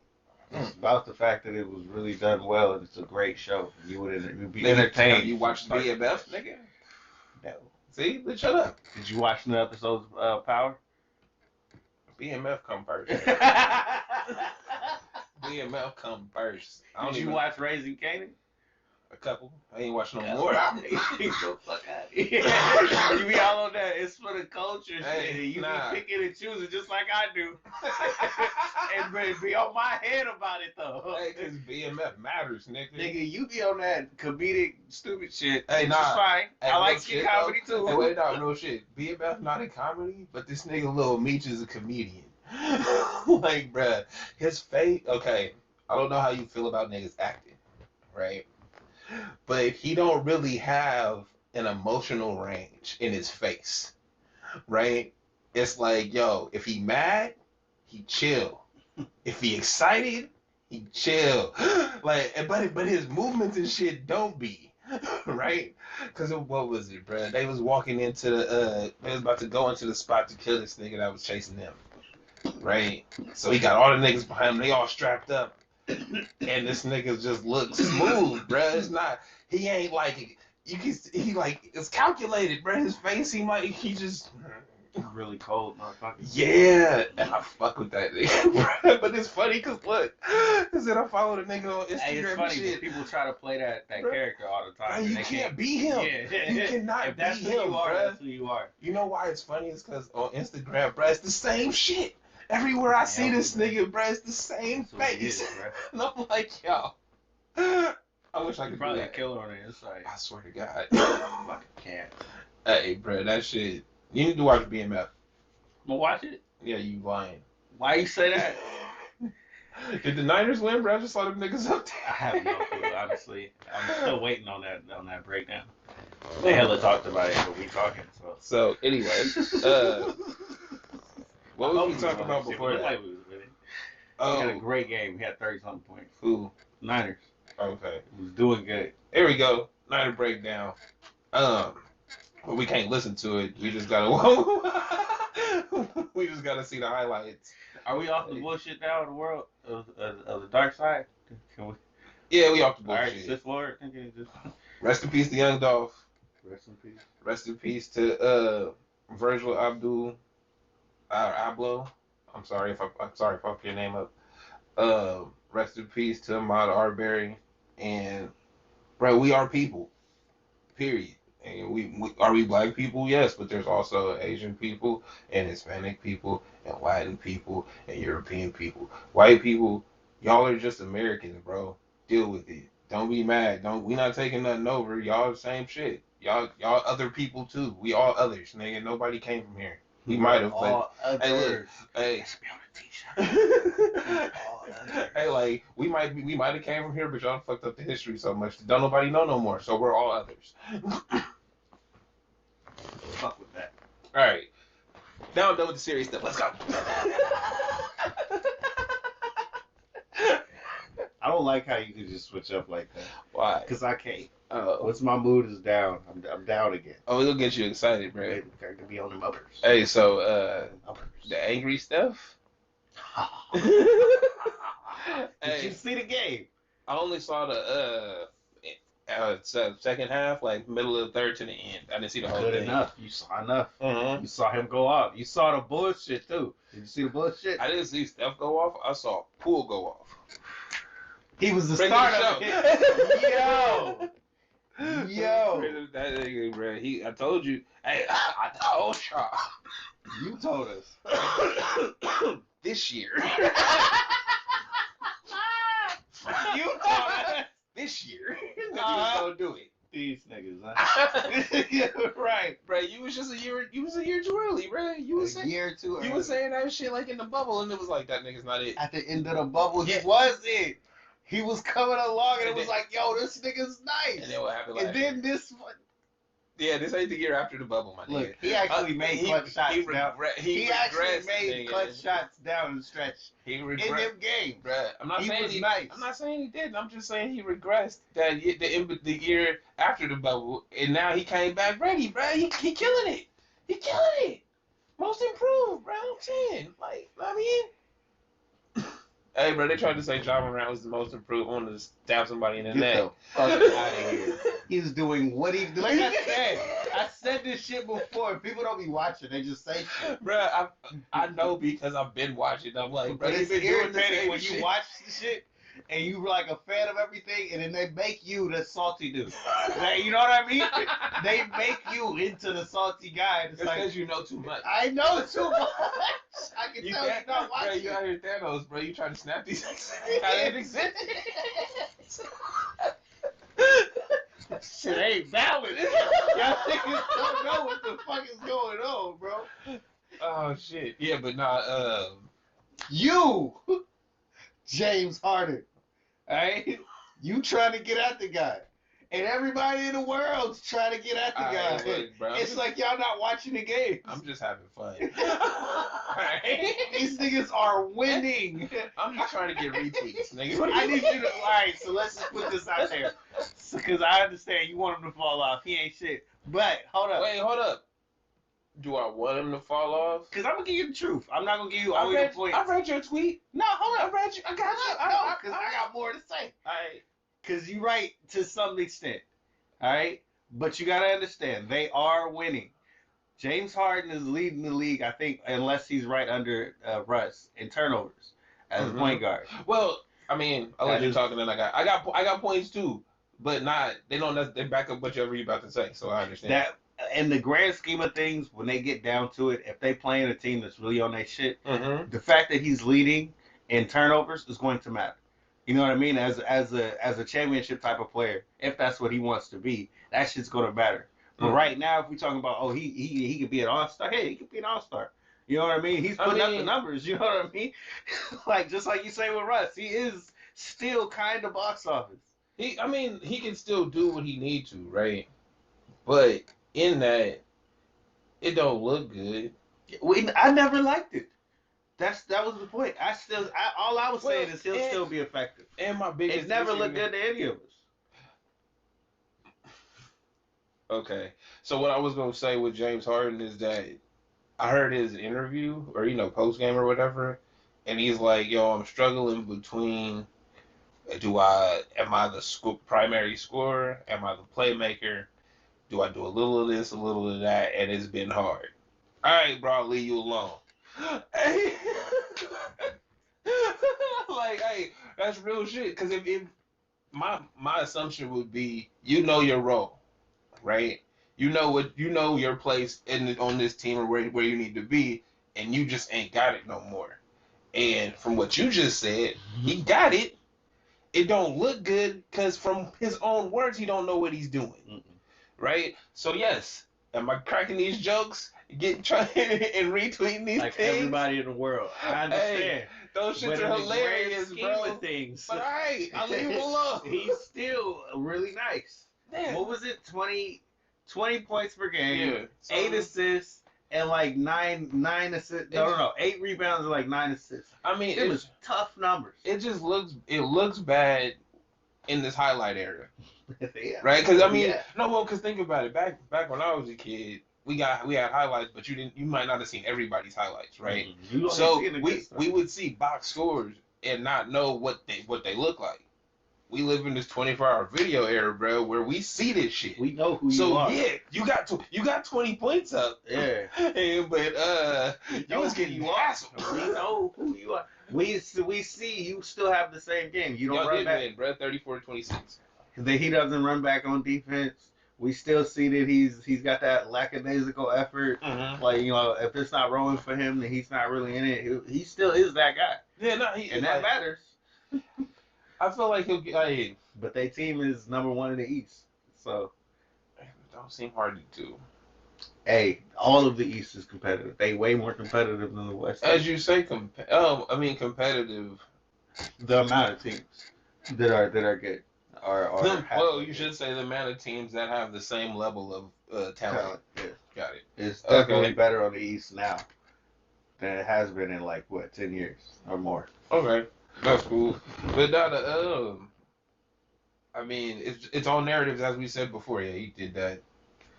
It's about the fact that it was really done well and it's a great show. You would be entertained. Have you watched BMF, nigga? No. See? Then shut up. Did you watch the episodes of Power? BMF come first. BMF come first. Did you watch Raising Kanan? A couple. I ain't watching no more. Go fuck out of here. You be all on that. It's for the culture shit. You be picking and choosing just like I do. And be on my head about it though. Hey, because BMF matters, nigga. Nigga, you be on that comedic stupid shit. Hey, which is fine. Hey, I like skit comedy too. Hey, wait, no, real shit. BMF not a comedy, but this nigga Lil Meech is a comedian. Like, bruh, his face. Okay, I don't know how you feel about niggas acting, right? But he don't really have an emotional range in his face, right? It's like, yo, if he mad, he chill. If he excited, he chill. Like, but his movements and shit don't be, right? Because what was it, bro? They was walking into they was about to go into the spot to kill this nigga that was chasing them, right? So he got all the niggas behind him. They all strapped up. And this nigga just looks smooth, bruh. It's not. He ain't like. He like. It's calculated, bruh. His face seem like he just. Really cold, motherfucker. Yeah, and I fuck with that nigga, bruh. But it's funny because look, I said I follow the nigga on Instagram. Hey, it's funny because people try to play that character all the time. Bruh, you can't be him. Yeah. You cannot if that's be who him, you are, bruh. that's who you are. You know why it's funny? It's because on Instagram, bruh, it's the same shit. Everywhere I see this nigga, bruh, it's the same face. And I'm like, yo, I wish I could probably do that. A killer on the inside. I swear to God. Fucking can't. Hey, bruh, that shit. You need to watch BMF. I'm gonna watch it? Yeah, you lying. Why you say that? Did the Niners win, bro? I just saw them niggas up there. I have no clue, honestly. I'm still waiting on that breakdown. They hella talked about it, but we talking, so. So, anyway, what was we talking about before that? Like we was winning. We had a great game. We had 30-something points. Who? Niners. Okay. It was doing good. Here we go. Niner breakdown. Well, we can't listen to it. We just gotta. We just gotta see the highlights. Are we off the bullshit now in the world of the dark side? Can we? Yeah, we off the bullshit. All right, Sith Lord. Okay, just... Rest in peace to Young Dolph. Rest in peace. Rest in peace to Virgil Abdul. Ablo. I'm sorry if I fucked your name up. Rest in peace to Ahmaud Arbery. And bro, we are people. Period. And we are we black people? Yes, but there's also Asian people and Hispanic people and Latin people and European people. White people, y'all are just Americans, bro. Deal with it. Don't be mad. Don't we not taking nothing over. Y'all the same shit. Y'all other people too. We all others, nigga. Nobody came from here. We might have, but hey, look, hey. Hey, like we might have came from here, but y'all fucked up the history so much that don't nobody know no more. So we're all others. Fuck with that. All right, now I'm done with the serious stuff. Let's go. I don't like how you can just switch up like that. Why? Because I can't. Oh. Once my mood is down, I'm down again. Oh, it'll get you excited, bro. I can be on them uppers. Hey, so the angry stuff. Did you see the game? I only saw the second half, like middle of the third to the end. I didn't see the whole thing. Good enough. You saw enough. Mm-hmm. You saw him go off. You saw the bullshit too. Did you see the bullshit? I didn't see Steph go off. I saw Poole go off. He was the starter. Yo. That nigga, bro. I told you. Hey, I told y'all. You told us. This year. You told us. This year. Niggas don't do it. These niggas, huh? Yeah, right. Bro, you was a year too early, bro. You was saying that shit like in the bubble, and it was like, that nigga's not it. At the end of the bubble, he wasn't. He was coming along, and it was like, yo, this nigga's nice. And then what happened? And then this. Yeah, this ain't the year after the bubble, my nigga. Look, he actually made clutch shots down. He actually made clutch shots down the stretch in them games. Bruh, I'm not saying he didn't. I'm just saying he regressed the year after the bubble, and now he came back ready, bruh. He killing it. He killing it. Most improved, bruh. I'm saying, like, I mean. Hey, bro, they tried to say Ja Morant was the most improved. I wanted to stab somebody in the neck. Get the fuck out of here. He's doing what he... Like I said this shit before. People don't be watching. They just say shit. Bro, I know because I've been watching. I'm like, bro, it's irritating when you watch the shit and you like a fan of everything, and then they make you the salty dude. Like, you know what I mean? They make you into the salty guy. It's like, because you know too much. I know too much. I can tell you're not watching. Bro, you out here Thanos, bro. You trying to snap these things out of existence. Shit ain't balanced. Y'all niggas don't know what the fuck is going on, bro. Oh, shit. Yeah, but nah, you, James Harden, alright? You trying to get at the guy. And everybody in the world's trying to get at the guy. Look, bro, it's like y'all not watching the game. I'm just having fun. These niggas are winning. I'm just trying to get retweets, nigga. I need you to... Alright, so let's just put this out there. Because I understand you want him to fall off. He ain't shit. But, hold up. Wait, hold up. Do I want him to fall off? Because I'm going to give you the truth. I'm not going to give you all your points. I read your tweet. No, hold up. I read you. I got you. Because I got more to say. Alright. Because you're right to some extent. Alright? But you got to understand, they are winning. James Harden is leading the league, I think, unless he's right under Russ in turnovers as a point guard. Well, I mean, I'll let you talk, and then I got points too, but they back up whatever you're about to say, so I understand. That in the grand scheme of things, when they get down to it, if they playing a team that's really on their shit, the fact that he's leading in turnovers is going to matter. You know what I mean? As a championship type of player, if that's what he wants to be, that shit's going to matter. But right now, if we're talking about, he could be an all-star, hey, he could be an all-star. You know what I mean? He's putting up the numbers. You know what I mean? Like, just like you say with Russ, he is still kind of box office. He can still do what he need to, right? But in that, it don't look good. I never liked it. That was the point. All I was saying is he'll still be effective. And my biggest it never looked good to any of us. Okay, so what I was gonna say with James Harden is that I heard his interview or post game or whatever, and he's like, "Yo, I'm struggling between am I the primary scorer? Am I the playmaker? Do I do a little of this, a little of that?" And it's been hard. All right, bro, I'll leave you alone. Hey, like, hey, that's real shit. Because if my assumption would be, you know your role, right? You know your place on this team or where you need to be, and you just ain't got it no more. And from what you just said, he got it. It don't look good because from his own words, he don't know what he's doing, right? So yes, am I cracking these jokes, trying and retweeting these like things? everybody in the world. I understand. Hey, those shits But are in hilarious, the grand scheme bro. of things, But alright, I'll leave him alone. he's still really nice. Yeah. What was it? 20 points per game, Yeah. 8 assists, and like nine assists. No, 8 rebounds and like 9 assists. I mean, It was tough numbers. It just looks bad in this highlight era, Yeah. right? Because I mean, no, well, because think about it. Back when I was a kid, we had highlights, but you might not have seen everybody's highlights, right? Mm-hmm. So we would see box scores and not know what they look like. We live in this 24-hour video era, bro, where we see this shit. We know who you are. So yeah, you got 20 points up. Yeah. But you was getting hassled. We know who you are. We see you still have the same game. You don't run back, win, bro. 34-26. He doesn't run back on defense. We still see that he's got that lackadaisical effort. Mm-hmm. Like, you know, if it's not rolling for him, then he's not really in it. He still is that guy. Yeah, and that matters. I feel like he'll get. But their team is #1 in the East, so don't seem hard to do. Hey, all of the East is competitive. They way more competitive than the West. As you say, competitive. The amount of teams that are good are well, you should say the amount of teams that have the same level of talent. Yeah. Got it. It's definitely better on the East now than it has been in 10 years or more. Okay, that's cool. But I mean, it's all narratives, as we said before. Yeah, he did that.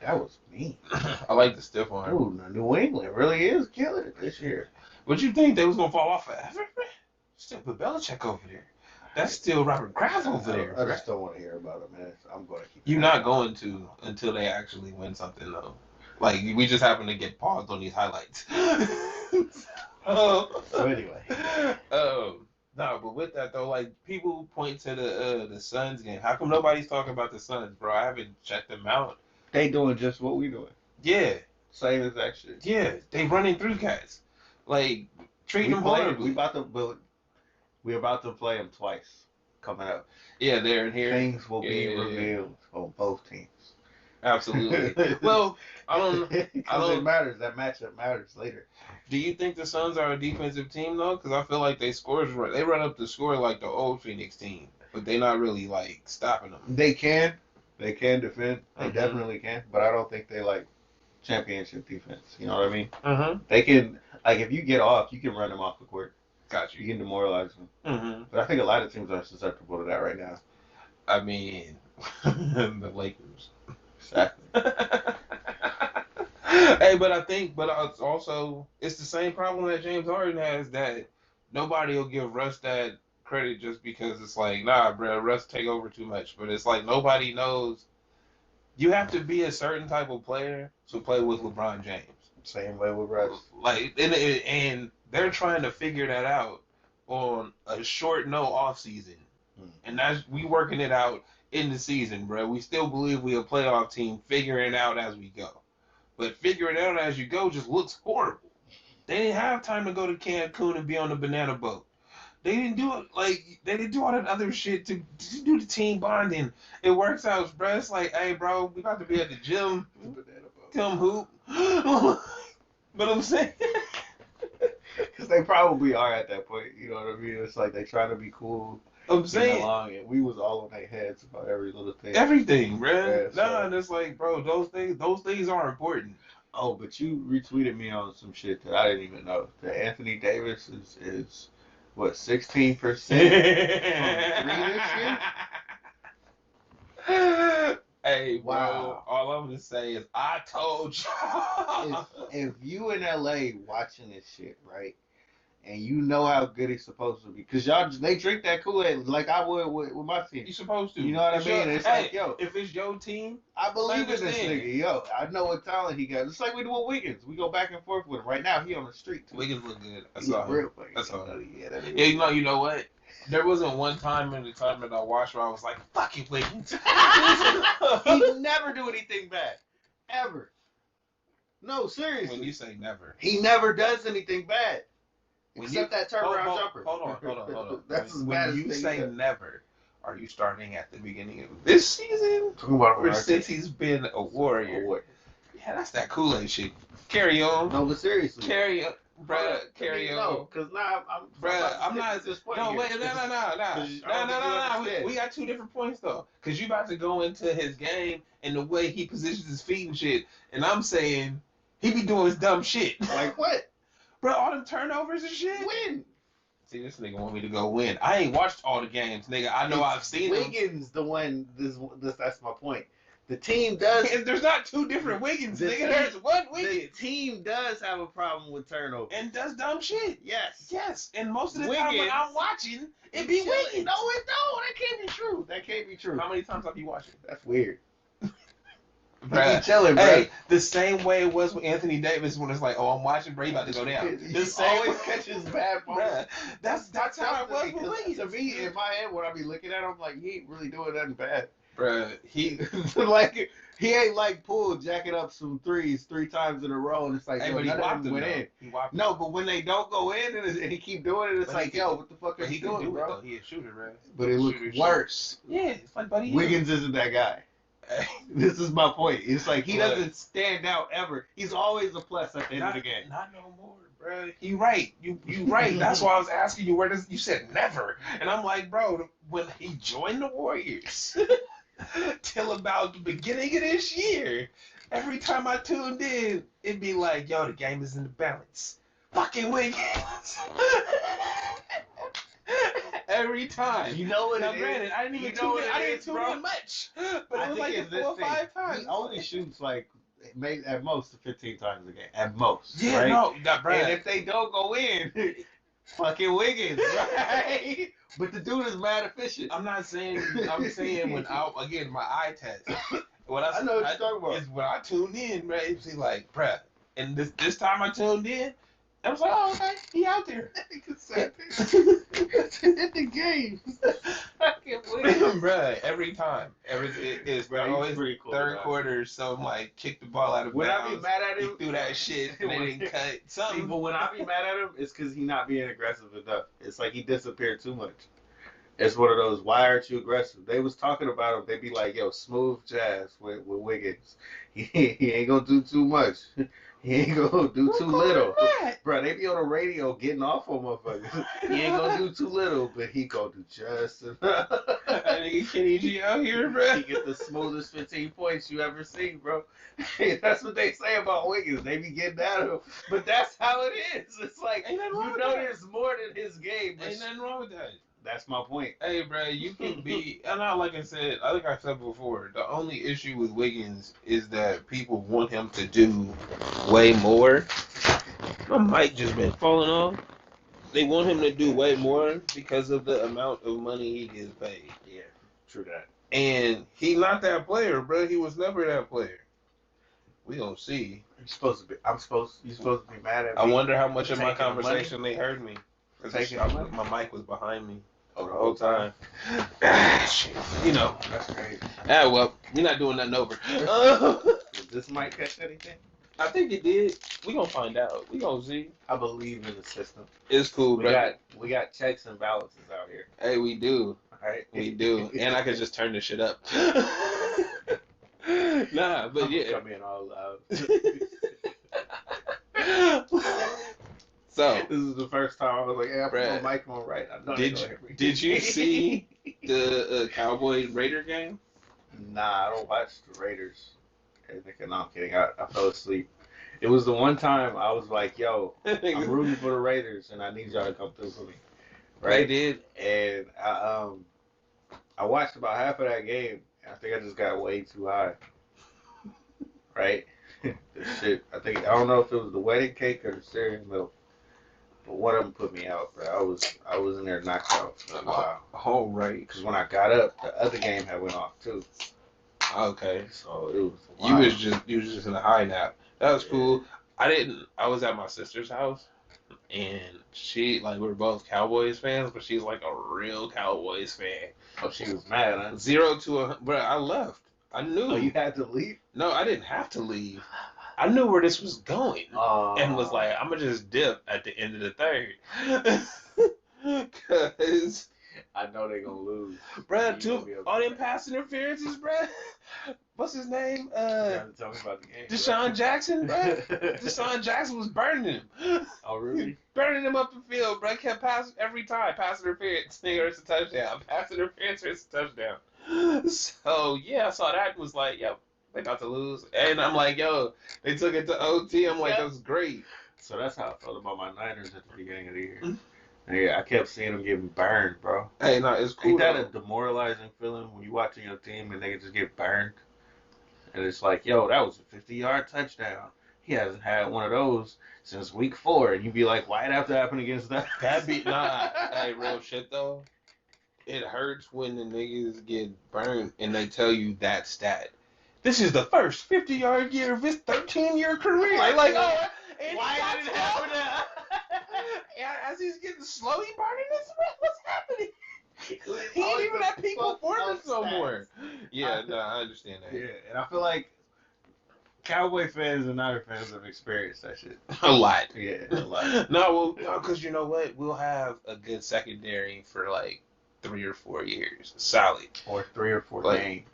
That was mean. I like the stiff arm. Ooh, New England really is killing it this year. What you think they was gonna fall off forever? Still put Belichick over there. That's still Robert Kraft over there. I just don't want to hear about it, man. I'm going to keep. You're not going to until they actually win something, though. Like, we just happen to get paused on these highlights. So anyway. No, but with that though, like, people point to the Suns game. How come nobody's talking about the Suns, bro? I haven't checked them out. They doing just what we doing. Yeah. Same exact shit. Yeah, they running through cats. Like, treating them horribly. We're about to play them twice coming up. Yeah, they're in here. Things will be revealed on both teams. Absolutely. Well, I don't. It matters. That matchup matters later. Do you think the Suns are a defensive team though? Because I feel like they run up the score like the old Phoenix team, but they're not really like stopping them. They can defend. They definitely can, but I don't think they like championship defense. You know what I mean? Mm-hmm. They can, if you get off, you can run them off the court. Got you. You can demoralize them. Mm-hmm. But I think a lot of teams are susceptible to that right now. I mean, the Lakers. Exactly. Hey, but it's also the same problem that James Harden has, that nobody will give Russ that credit just because it's like, nah, bro, Russ take over too much. But it's like nobody knows. You have to be a certain type of player to play with LeBron James. Same way with Russ. Like, and they're trying to figure that out on a short off season, and we working it out in the season, bro. We still believe we a playoff team, figuring it out as we go. But figuring it out as you go just looks horrible. They didn't have time to go to Cancun and be on the banana boat. They didn't do it they didn't do all that other shit to do the team bonding. It works out, bro. It's like, hey, bro, we about to be at the gym. Come hoop. But I'm saying, because they probably are at that point. You know what I mean? It's like they try to be cool. I'm saying, along, and we was all on their heads about every little thing. Everything, bro. Yeah, and it's like, bro, those things are important. Oh, but you retweeted me on some shit that I didn't even know. That Anthony Davis is what, 16% from 3 this year? Hey, bro, wow. All I'm gonna say is I told you. If you in LA watching this shit, right, and you know how good he's supposed to be. Because they drink that Kool-Aid like I would with my team. You're supposed to. You know what I mean? It's like, yo, if it's your team, I believe in this understand. nigga. Yo, I know what talent he got. It's like we do with Wiggins. We go back and forth with him. Right now, he on the street. Too. Wiggins look good. He's real funny. That's all. Yeah, you know what? There wasn't one time in the tournament I watched where I was like, fucking Wiggins. He never do anything bad. Ever. No, seriously. When you say never. He never does anything bad. Except that turnaround jumper. Hold on. That's as when bad as you say does. never, are you starting at the beginning of this season? Or since he's been a Warrior? Yeah, that's that Kool-Aid shit. Carry on. No, but seriously. Carry on. Bruh, carry on. No, because now I'm not at this point. No, wait, no. We got two different points though. Because you about to go into his game and the way he positions his feet and shit, and I'm saying he be doing his dumb shit. Like what? Bro, all them turnovers and shit. Win. See, this nigga want me to go win. I ain't watched all the games, nigga. I know I've seen them. Wiggins, the one. That's my point. The team does. There's not two different Wiggins, nigga. There's one Wiggins. The team does have a problem with turnovers. And does dumb shit. Yes. And most of the time when I'm watching, it be Wiggins. No, it don't. That can't be true. How many times have you watched it? That's weird. Bruh. He chilling, bro. Hey, the same way it was with Anthony Davis when it's like, oh, I'm watching, bro, he about to go down. He always catches bad balls. That's how it was with Wiggins. To me, in my head, when I be looking at him, I'm like, he ain't really doing nothing bad. Bruh, he like he ain't like Poole jacking up some threes 3 times in a row, and it's like, hey, yo, but he none of them went in. No, but when they don't go in and he keep doing it, it's like, yo, what the fuck are he you doing, bro? Though. He a shooter, bro. But it looks worse. Yeah, it's like Buddy. Wiggins isn't that guy. This is my point. It's like he doesn't stand out ever. He's always a plus at the end of the game. Not no more, bro. You right. You right. That's why I was asking you where does you said never, and I'm like, bro, when he joined the Warriors, till about the beginning of this year, every time I tuned in, it'd be like, yo, the game is in the balance. Fucking Wiggins. Every time. You know what now, it granted, is? I didn't even tune in. I didn't tune in much. But it was like 4 or 5 times. He only shoots like maybe at most 15 times a game. At most. Yeah, right? no, and if they don't go in, fucking Wiggins, right? But the dude is mad efficient. I'm not saying. I'm saying when again my eye test. What I know what you're talking about. Is when I tuned in, right? It's like, bruh. And this time I tuned in, I was like, oh, okay, he out there. It's in the game. Bruh, every time. It's always pretty cool, third quarter, so I'm like, kick the ball out of when bounds. I be mad at him, he threw that shit, and they didn't cut something. See, but when I be mad at him, it's because he's not being aggressive enough. It's like he disappeared too much. It's one of those, why aren't you aggressive? They was talking about him. They be like, yo, smooth jazz with Wiggins. He ain't going to do too much. He ain't going to do too little. Bro, they be on the radio getting off on motherfuckers. He ain't going to do too little, but he going to do just enough. That nigga Kenny G out here, bro. He get the smoothest 15 points you ever seen, bro. That's what they say about Wiggins. They be getting at him. But that's how it is. It's like, you know there's more than his game. Ain't nothing wrong with that. That's my point. Hey, bro, you can be, and like I said, I think I said before, the only issue with Wiggins is that people want him to do way more. My mic just been falling off. They want him to do way more because of the amount of money he gets paid. Yeah, true that. And he's not that player, bro. He was never that player. We gonna see. You're supposed to be mad at me. I wonder how much of my conversation they heard me. My mic was behind me the whole time. Shit. You know. That's crazy. Well, you're not doing nothing over. Did this mic catch anything? I think it did. We gonna find out. We gonna see. I believe in the system. It's cool, bro. We got checks and balances out here. Hey, we do. All right. We do. And I could just turn this shit up. Nah, but yeah. Come in all loud. So this is the first time I was like, "Hey, I put my mic on right." I know did you see the Cowboy Raider game? Nah, I don't watch the Raiders. No, I'm kidding. I fell asleep. It was the one time I was like, "Yo, I'm rooting for the Raiders, and I need y'all to come through for me." Right? They did, and I watched about half of that game. And I think I just got way too high. Right? The shit. I don't know if it was the wedding cake or the cereal milk. But one of them put me out, bro. I was in there knocked out for a while. All right. Because when I got up, the other game had went off too. Okay. So it was You wild. was just in a high nap. That was cool. I was at my sister's house, and she, like, we were both Cowboys fans, but she's like a real Cowboys fan. Oh, she was mad, huh? 0 to 100, bro. I left. I knew. Oh, you had to leave? No, I didn't have to leave. I knew where this was going, and was like, I'm gonna just dip at the end of the third, cause I know they gonna lose. bruh, all them pass interferences, bruh. What's his name? You gotta tell me about the game. Deshaun Jackson, bruh. Deshaun Jackson was burning him. Oh, really? Burning him up the field, bruh. Kept passing every time. Pass interference, hurts a touchdown. Pass interference, hurts a touchdown. So, yeah, I saw that and was like, yo, they about to lose. And I'm like, yo, they took it to OT. I'm like, that's great. So that's how I felt about my Niners at the beginning of the year. Yeah, I kept seeing them getting burned, bro. Hey, no, it's cool. Ain't that a demoralizing feeling when you watching your team and they just get burned? And it's like, yo, that was a 50-yard touchdown. He hasn't had one of those since week 4. And you be like, why'd it have to happen against that? Hey, real shit, though. It hurts when the niggas get burned and they tell you that stat. This is the first 50-yard year of his 13-year career. Like, oh, and why did it happen? As he's getting slowly burning this, what's happening? He ain't even at peak performance no more. Yeah, no, I understand that. Yeah, and I feel like Cowboy fans and Niner fans have experienced that shit. A lot. Yeah, a lot. No, because you know what? We'll have a good secondary for like 3 or 4 years. Solid. Or 3 or 4 games.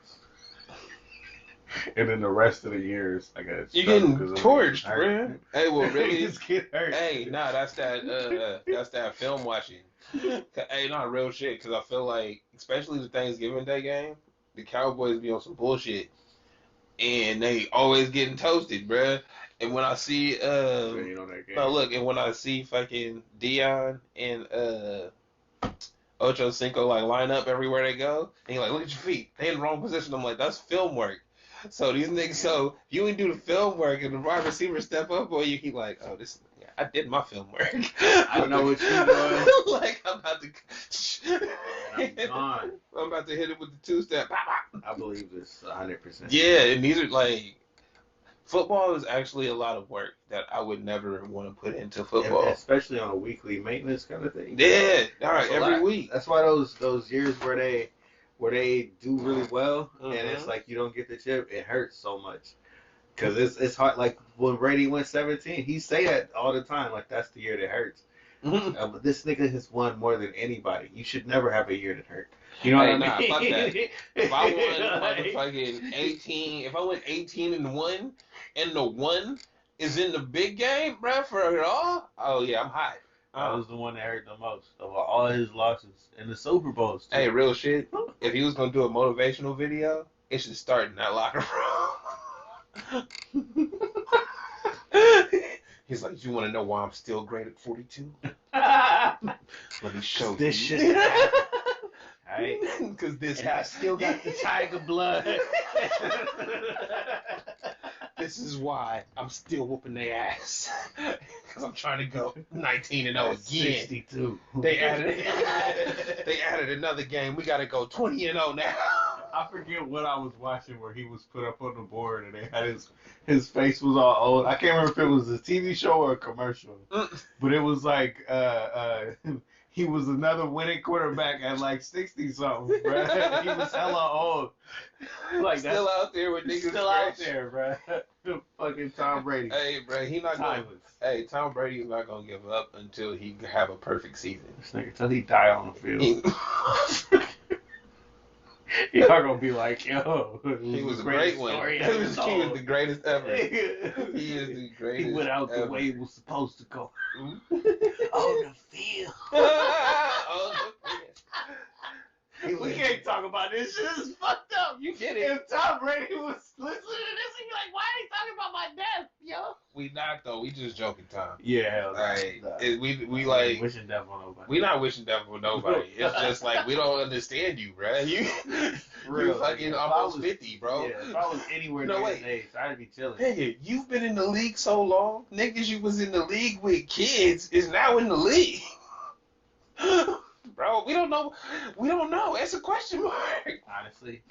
And then the rest of the years, I guess. You getting torched, man. Hey, well, really? Just get hurt. Hey, nah, that's that film watching. Hey, not real shit, because I feel like, especially the Thanksgiving Day game, the Cowboys be on some bullshit. And they always getting toasted, bruh. And when I see, no, look, and when I see fucking Dion and Ocho Cinco, like, line up everywhere they go, and you're like, look at your feet. They in the wrong position. I'm like, that's film work. So these niggas, so if you ain't do the film work and the wide receiver step up, or you keep like, oh, this, yeah, I did my film work. I know what you're doing. Like, I'm about to, I'm about to hit it with the 2-step. I believe this 100%. Yeah, and these are like, football is actually a lot of work that I would never want to put into football. Yeah, especially on a weekly maintenance kind of thing. Yeah, all right, every week. That's why those years where they do really well and it's like you don't get the chip, it hurts so much. Because it's hard. Like when Brady went 17, he say that all the time. Like that's the year that hurts. But this nigga has won more than anybody. You should never have a year that hurt. You know what I mean? Nah, fuck that. If I won motherfucking 18, if I went 18-1, and the 1 is in the big game, bruh, for it all, oh yeah, I'm hot. That was the one that hurt the most of all his losses in the Super Bowls. Too. Hey, real shit. If he was gonna do a motivational video, it should start in that locker room. He's like, you want to know why I'm still great at 42? Let me show you. This shit. Right? Because this has still got the tiger blood. This is why I'm still whooping their ass. Because I'm trying to go 19-0 again. 62. They added another game. We got to go 20-0 now. I forget what I was watching where he was put up on the board and they had his face was all old. I can't remember if it was a TV show or a commercial. But it was like he was another winning quarterback at like 60-something, bro. He was hella old. Like still out there with niggas. Still out there, bro. Fucking Tom Brady. Hey, bro, he not going. Hey, Tom Brady is not gonna give up until he have a perfect season. This nigga until he die on the field. Y'all gonna be like, yo, he was a great one. He was the greatest ever. He is the greatest. He went out ever. the way he was supposed to go. On the field. We can't talk about this shit. This is fucked up. You get it. If Tom Brady was listening to this, he'd be like, why are they talking about my death, yo? We not though. We just joking, Tom. Yeah, hell no. Like Nah. we like wishing death on nobody. we not wishing death on nobody. It's just like we don't understand you, bro. You Real, fucking if I almost was- 50, bro. Yeah, if I was anywhere No, near wait. his age, I'd be chilling. Nigga, you've been in the league so long. Niggas you was in the league with kids is now in the league. Bro, we don't know. We don't know. It's a question mark. Honestly,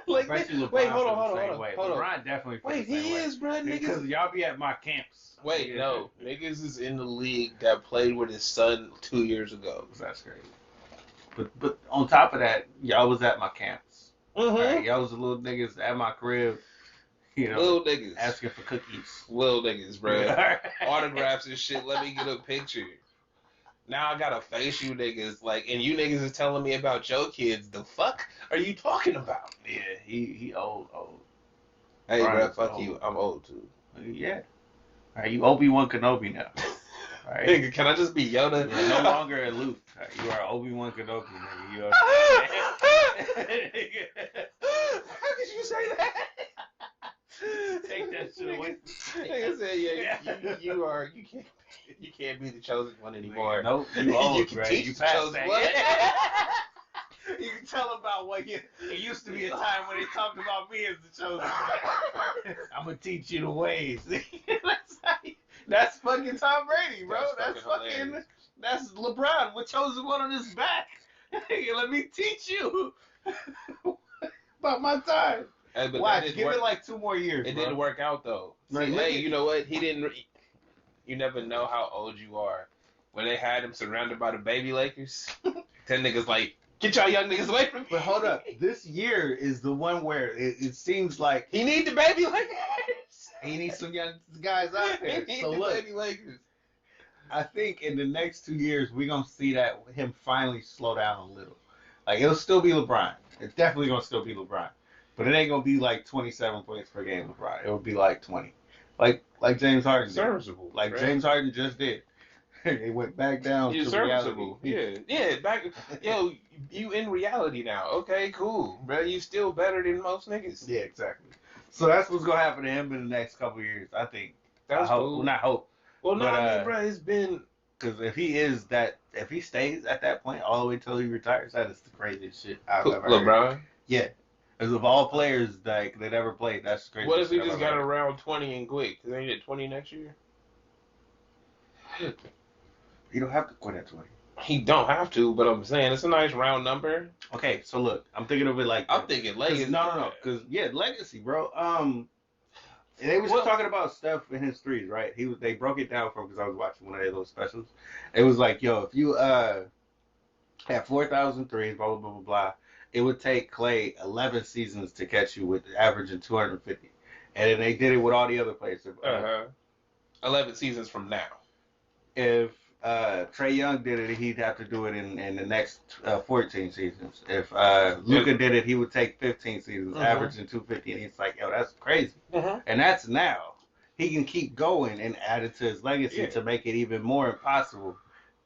Like, I bet you LeBron wait, hold feel on, the hold same on, way. hold on. LeBron definitely feel Wait, the same he way. is, bro. Because Niggas. y'all be at my camps. Wait, Niggas- no. Niggas is in the league that played with his son 2 years ago. That's crazy. But on top of that, y'all was at my camps. Mm-hmm. Right? Y'all was the little niggas at my crib, you know, Little niggas. asking for cookies. Little niggas, bro. Yeah. Autographs and shit. Let me get a picture. Now I gotta face you niggas, like, and you niggas is telling me about your kids. The fuck are you talking about? Yeah, he old. Hey, bro, Brian's fuck old. you. I'm old too. Yeah. All right, you Obi-Wan Kenobi now. All right. Nigga, can I just be Yoda? You're no longer a Luke. All right, you are Obi-Wan Kenobi, nigga. You are. How could you say that? Take that shit away. Nigga said, yeah, you can't be the chosen one anymore. Nope, you old, You can right? teach You the passed chosen that. one. You can tell about what you. It used to be a time when they talked about me as the chosen one. I'm gonna teach you the ways. That's fucking Tom Brady, bro. That's fucking. hilarious. That's LeBron. What chosen one on his back? Let me teach you about my time. Hey, but Watch, that didn't give work. it like 2 more years. It bro. didn't work out though. Like, See, look hey, at- you know what? He didn't. You never know how old you are. When they had him surrounded by the baby Lakers, 10 niggas like, get y'all young niggas away from me. But hold up, this year is the one where it seems like He need the baby Lakers. he needs some young guys out He there. need So the look, baby Lakers. I think in the next 2 years we're gonna see that him finally slow down a little. Like it'll still be LeBron. It's definitely gonna still be LeBron, but it ain't gonna be like 27 points per game LeBron. It'll be like 20, like James Harden did. Serviceable. Like right? James Harden just did. It went back down He's to serviceable. reality. Yeah. Back. Yo, you in reality now. Okay, cool, bro. You still better than most niggas. Yeah, exactly. So that's what's gonna happen to him in the next couple of years. I think. That's I hope, cool. Well, not hope. Well, no, but, I mean, bro, it's been. Because if he stays at that point all the way till he retires, that is the craziest shit I've ever heard. LeBron. Yeah. As of all players that ever played, that's crazy. What if he just got around 20 and quit? Because they hit 20 next year. You don't have to quit at 20. He don't have to, but I'm saying it's a nice round number. Okay, so look, I'm thinking of it like I'm thinking legacy. No. Because legacy, bro. They was talking about Steph and his threes, right? They broke it down because I was watching one of those specials. It was like, yo, if you had 4,000 threes, blah blah blah blah blah, it would take Clay 11 seasons to catch you with averaging 250, and then they did it with all the other players. 11 seasons from now. If Trae Young did it, he'd have to do it in the next 14 seasons. If Luka did it, he would take 15 seasons, averaging 250, and he's like, yo, that's crazy. And that's now. He can keep going and add it to his legacy to make it even more impossible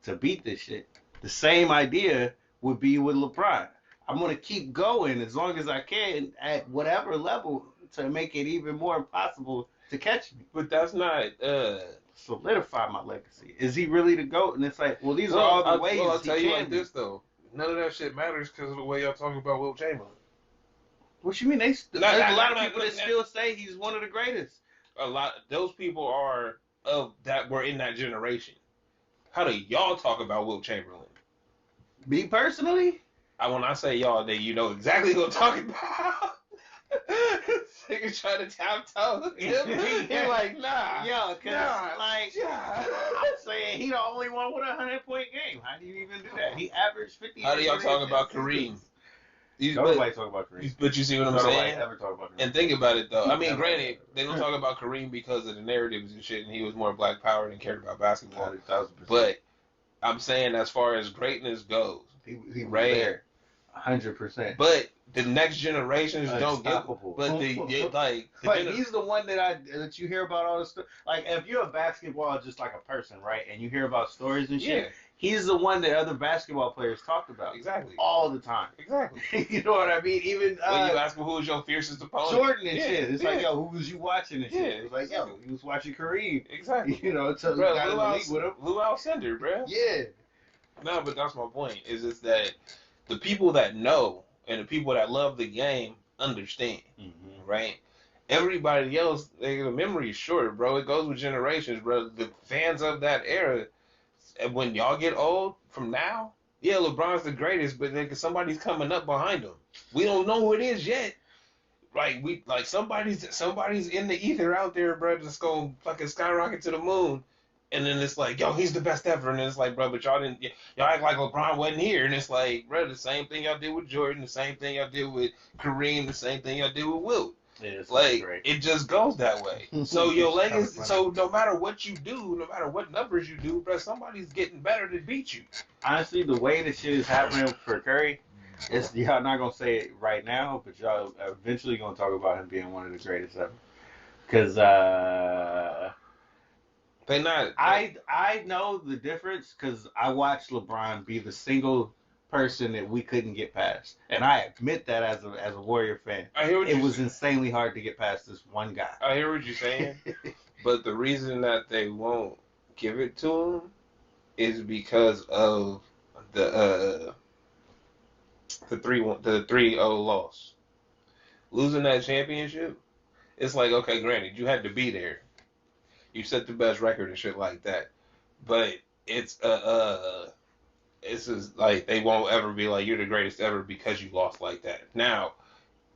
to beat this shit. The same idea would be with LeBron. I'm going to keep going as long as I can at whatever level to make it even more impossible to catch me. But that's not... solidify my legacy. Is he really the GOAT? And it's like, well, these are all the ways I'll he tell you can like be. this, though. None of that shit matters because of the way y'all talking about Wilt Chamberlain. What you mean? There's a lot of people that still say he's one of the greatest. Those people are were in that generation. How do y'all talk about Wilt Chamberlain? Me personally? When I say y'all, then you know exactly what I'm talking about. Nigga trying to tiptoe. You're like, nah. Yo, cause nah. I'm saying he the only one with a 100-point game. How do you even do that? He averaged 50. How do y'all talk about Kareem? Nobody talk about Kareem. But you see what I'm saying? Ever talk about Kareem. And think about it though. I mean, granted, they don't talk about Kareem because of the narratives and shit, and he was more black powered and cared about basketball. 100,000%. But I'm saying, as far as greatness goes, he was Ray, there. 100%. But the next generations don't get. Unstoppable. But he's the one that you hear about all this stuff. Like if you're a basketball, just like a person, right? And you hear about stories and shit. Yeah. He's the one that other basketball players talked about. Exactly. All the time. Exactly. You know what I mean? Even when you ask him who was your fiercest opponent, Jordan and shit. It's like, yo, who was you watching and shit? It's like, yo, he was watching Kareem. Exactly. You know, until he got in the league with him. Lou Alcindor, bro. Yeah. No, but that's my point. Is just that the people that know and the people that love the game understand, right? Everybody else, the memory is short, bro. It goes with generations, bro. The fans of that era, when y'all get old from now, yeah, LeBron's the greatest, but then somebody's coming up behind him. We don't know who it is yet. Somebody's in the ether out there, bro, that's gonna fucking skyrocket to the moon. And then it's like, yo, he's the best ever. And then it's like, bro, but y'all act like LeBron wasn't here. And it's like, bro, the same thing y'all did with Jordan, the same thing y'all did with Kareem, the same thing y'all did with Wilt. Yeah, it's like, great. It just goes that way. So your legacy, so no matter what you do, no matter what numbers you do, bro, somebody's getting better to beat you. Honestly, the way this shit is happening for Curry, y'all not going to say it right now, but y'all eventually going to talk about him being one of the greatest ever. Because, They not. I know the difference because I watched LeBron be the single person that we couldn't get past, and I admit that as a Warrior fan, it was insanely hard to get past this one guy. I hear what you're saying, but the reason that they won't give it to him is because of the 3-0 loss, losing that championship. It's like, okay, granted, you had to be there. You set the best record and shit like that, but it's just like they won't ever be like you're the greatest ever because you lost like that. Now,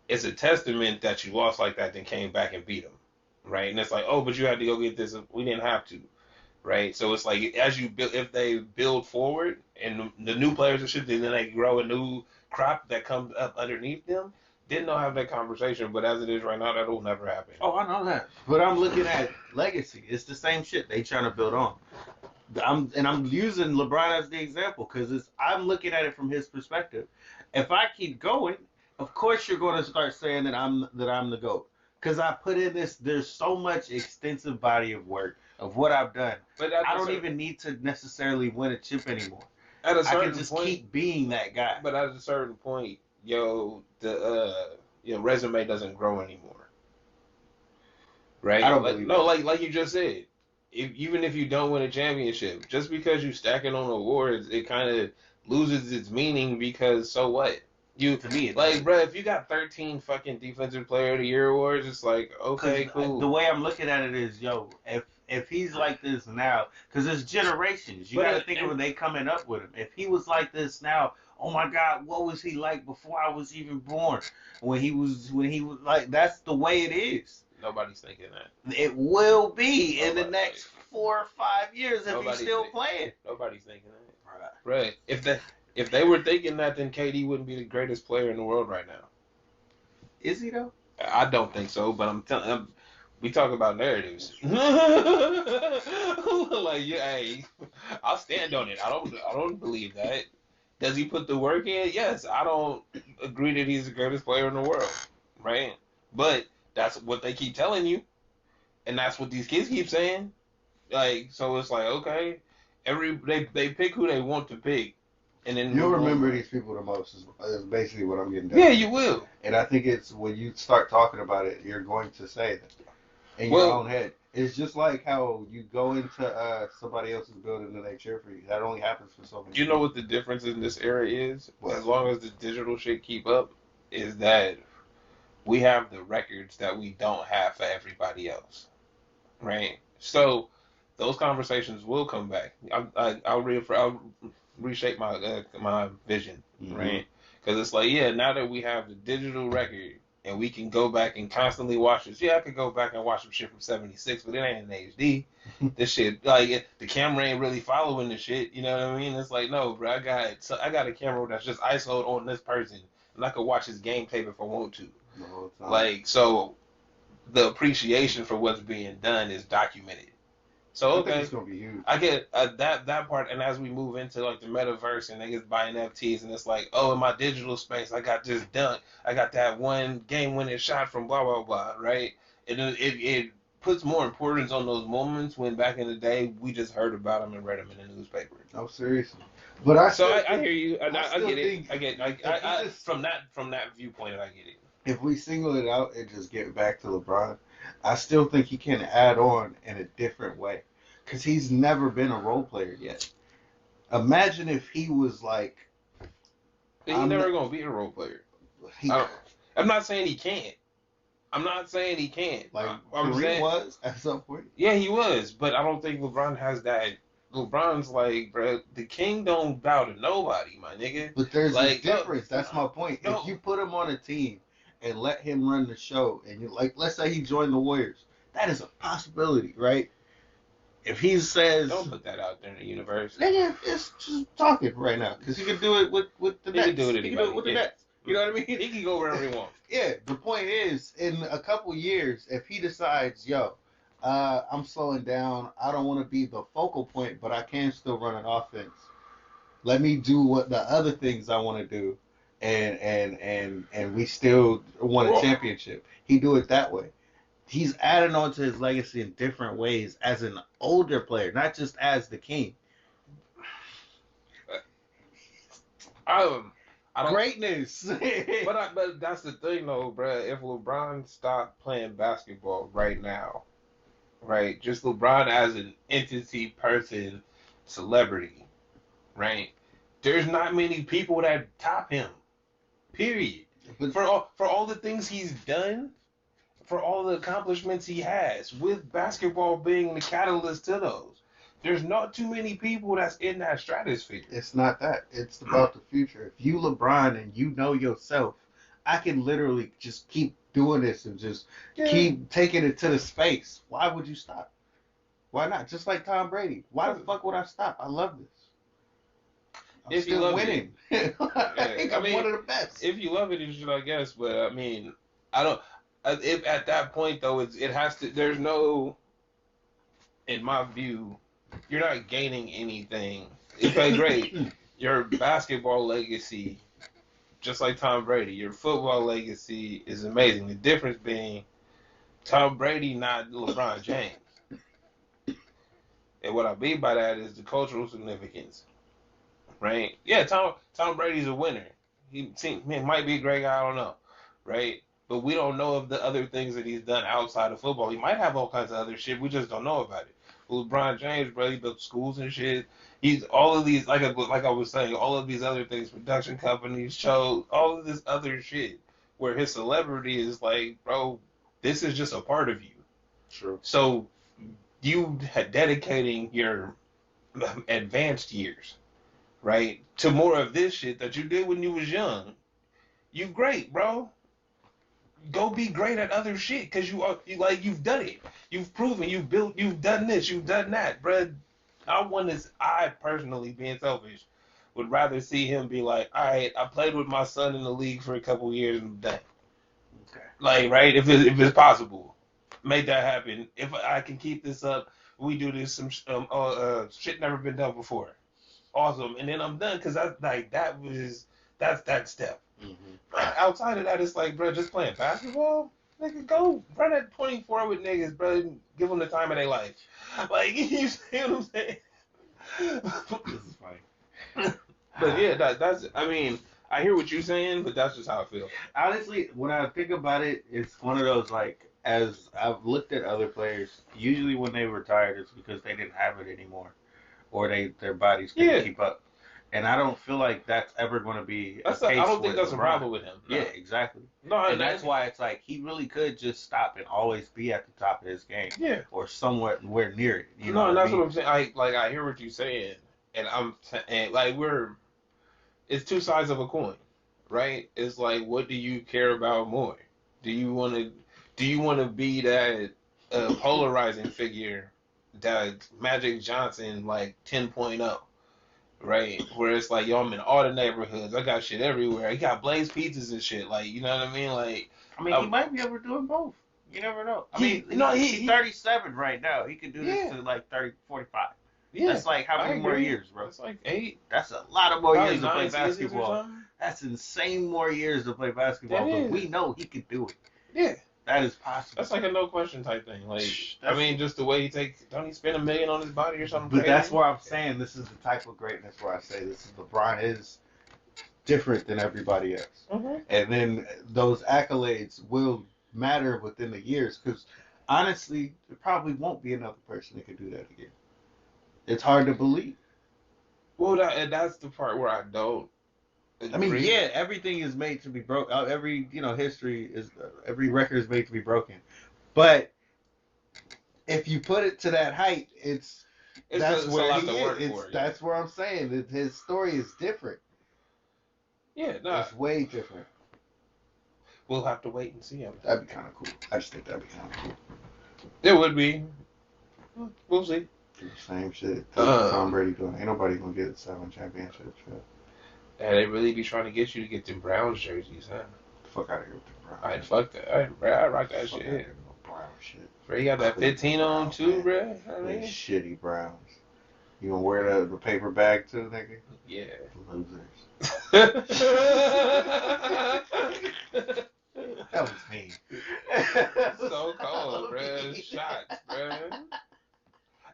it's a testament that you lost like that, then came back and beat them, right? And it's like, oh, but you had to go get this. We didn't have to, right? So it's like as you build, if they build forward and the new players and shit, then they grow a new crop that comes up underneath them. Then they'll have that conversation, but as it is right now, that will never happen. Oh, I know that. But I'm looking at legacy. It's the same shit they trying to build on. I'm using LeBron as the example because I'm looking at it from his perspective. If I keep going, of course you're going to start saying that I'm the GOAT because I put in this. There's so much extensive body of work of what I've done. But I don't even need to necessarily win a chip anymore. At a certain I can just keep being that guy. But at a certain point, the resume doesn't grow anymore, right? I don't believe that. Like you just said, even if you don't win a championship, just because you stacking on awards, it kind of loses its meaning because so what? To me, like, bro, if you got 13 fucking Defensive Player of the Year awards, it's like, okay, cool. The way I'm looking at it is, if he's like this now, because there's generations, you got to think of when they coming up with him. If he was like this now, oh my God, what was he like before I was even born? When he was like, that's the way it is. Nobody's thinking that. It will be in the next 4 or 5 years if he's still playing. Nobody's thinking that. Right. If they were thinking that, then KD wouldn't be the greatest player in the world right now. Is he though? I don't think so, but I'm telling. We talk about narratives. Like, yeah, hey, I'll stand on it. I don't believe that. Does he put the work in? Yes. I don't agree that he's the greatest player in the world, right? But that's what they keep telling you, and that's what these kids keep saying. Like, so it's like, okay, they pick who they want to pick, and then you'll remember these people the most. Is basically what I'm getting down. Yeah, you will. And I think it's when you start talking about it, you're going to say that in your own head. It's just like how you go into somebody else's building and they cheer for you. That only happens for so many people. You know what the difference in this era is? What? As long as the digital shit keep up, is that we have the records that we don't have for everybody else, right? So those conversations will come back. I'll reshape my vision, right? Because it's like, yeah, now that we have the digital record and we can go back and constantly watch this. Yeah, I could go back and watch some shit from '76, but it ain't in HD. This shit, like, the camera ain't really following the shit. You know what I mean? It's like, no, bro, I got a camera that's just ISO'd on this person, and I could watch his game tape if I want to. Like, so the appreciation for what's being done is documented. So I think okay, it's gonna be huge. I get that part, and as we move into like the metaverse and niggas buying NFTs, and it's like, oh, in my digital space, I got this dunk, I got that one game-winning shot from blah blah blah, right? It puts more importance on those moments when back in the day we just heard about them and read them in the newspaper. No, seriously. But I So still I think, hear you, and I I still get it. think I get from that viewpoint, I get it. if we single it out and just get back to LeBron, I still think he can add on in a different way because he's never been a role player yet. Imagine if he was like, He's I'm never not- gonna be a role player. he I'm not saying he can't. I'm not saying he can't. like I'm Kareem saying, was at some point. yeah, he was, but I don't think LeBron has that. LeBron's like, bro, the king don't bow to nobody, my nigga. But there's Like, a difference. That's my point. no. If you put him on a team and let him run the show, and you like, let's say he joined the Warriors, that is a possibility, right? If he says, Don't put that out there in the universe. nigga, it's just talking right now because he can do it with the He Nets. can do it He can do it with the anybody, yeah. Nets. You know what I mean? He can go wherever he wants. Yeah. The point is, in a couple years, if he decides, yo, I'm slowing down. I don't want to be the focal point, but I can still run an offense. Let me do what the other things I want to do, and we still want a championship. He do it that way. He's adding on to his legacy in different ways as an older player, not just as the king. I don't. Greatness. But that's the thing though, bro. If LeBron stopped playing basketball right now, right? Just LeBron as an entity, person, celebrity, right? There's not many people that top him. Period. But For all the things he's done, for all the accomplishments he has, with basketball being the catalyst to those, there's not too many people that's in that stratosphere. it's not that. It's about the future. If you LeBron and you know yourself, I can literally just keep doing this and just keep taking it to the space. Why would you stop? Why not? Just like Tom Brady. Why the fuck would I stop? I love this. I'm If you still love winning. I think I'm one of the best. If you love it, you should, I guess. But I mean, I don't. If at that point though, it has to. There's no, in my view, you're not gaining anything. Okay, great. Your basketball legacy, just like Tom Brady, your football legacy is amazing. The difference being, Tom Brady not LeBron James. And what I mean by that is the cultural significance. Right? Yeah, Tom Brady's a winner. He might be a great guy, I don't know. Right? But we don't know of the other things that he's done outside of football. He might have all kinds of other shit. We just don't know about it. Well, LeBron James, bro, he built schools and shit. He's all of these, like I was saying, all of these other things, production companies, shows, all of this other shit, where his celebrity is like, bro, this is just a part of you. True. So you dedicating your advanced years, right, to more of this shit that you did when you was young. You great, bro. Go be great at other shit, because you've done it. You've proven, you've built, you've done this, you've done that, bro. I personally, being selfish, would rather see him be like, all right, I played with my son in the league for a couple years and I'm done. Okay. Like, right, if it's possible, make that happen. If I can keep this up, we do this some shit never been done before. Awesome, and then I'm done, because that's that step. Mm-hmm. Outside of that, it's like, bro, just playing basketball. Nigga, go run at 24 with niggas, bro, and give them the time of their life. Like, you see what I'm saying? This is funny. But yeah, that's. I mean, I hear what you're saying, but that's just how I feel. Honestly, when I think about it, it's one of those, like, as I've looked at other players, usually when they retired, it's because they didn't have it anymore, or their bodies couldn't keep up. And I don't feel like that's ever going to be a case. I don't think with that's LeBron. a problem with him. No. Yeah, exactly. No, And that's why it's like he really could just stop and always be at the top of his game. Yeah. Or somewhere near it. You No, know and that's what what I'm saying. I hear what you're saying, and it's two sides of a coin, right? It's like, what do you care about more? Do you want to be that polarizing figure, that Magic Johnson, like 10.0, right? Where it's like, yo, I'm in all the neighborhoods, I got shit everywhere, I got Blaze pizzas and shit, like, you know what I mean? Like, I mean, he might be able to do both. You never know. I He- mean, no, he's he- 37 right now. He could do this Yeah. to like 30, 45. Yeah, That's like how I many more agree. years, bro? That's like 8. That's a lot of more Probably years to play 9 seasons or basketball. something. That's insane more years to play basketball, That but is. we know he could do it. Yeah, That is possible. that's like a no question type thing. Like, That's- I mean, just the way he takes. Don't he spend $1 million on his body or something? But crazy? that's where I'm saying this is the type of greatness where I say this is LeBron is different than everybody else. Mhm. And then those accolades will matter within the years because honestly, there probably won't be another person that could do that again. It's hard to believe. Well, that's the part where I don't. I mean, agree. yeah, everything is made to be broken. Every history is every record is made to be broken. But if you put it to that height, It's that's a where lot he to work is. for. That's where I'm saying that his story is different. Yeah, no, It's way different. we'll have to wait and see him. That'd be kind of cool. I just think that'd be kind of cool. It would be. We'll see. Same shit. Uh, Tom Brady doing. Ain't nobody gonna get 7 championships. And they really be trying to get you to get them Browns jerseys, huh? Fuck out of here with the Browns. I fuck that. I rock that Fuck shit. outta here with no Brown shit. Bro, you got that 15 on too, bro. I They mean, shitty Browns. You gonna wear the paper bag too, nigga? yeah. Losers. That was mean. So cold, bro. Shots, bro.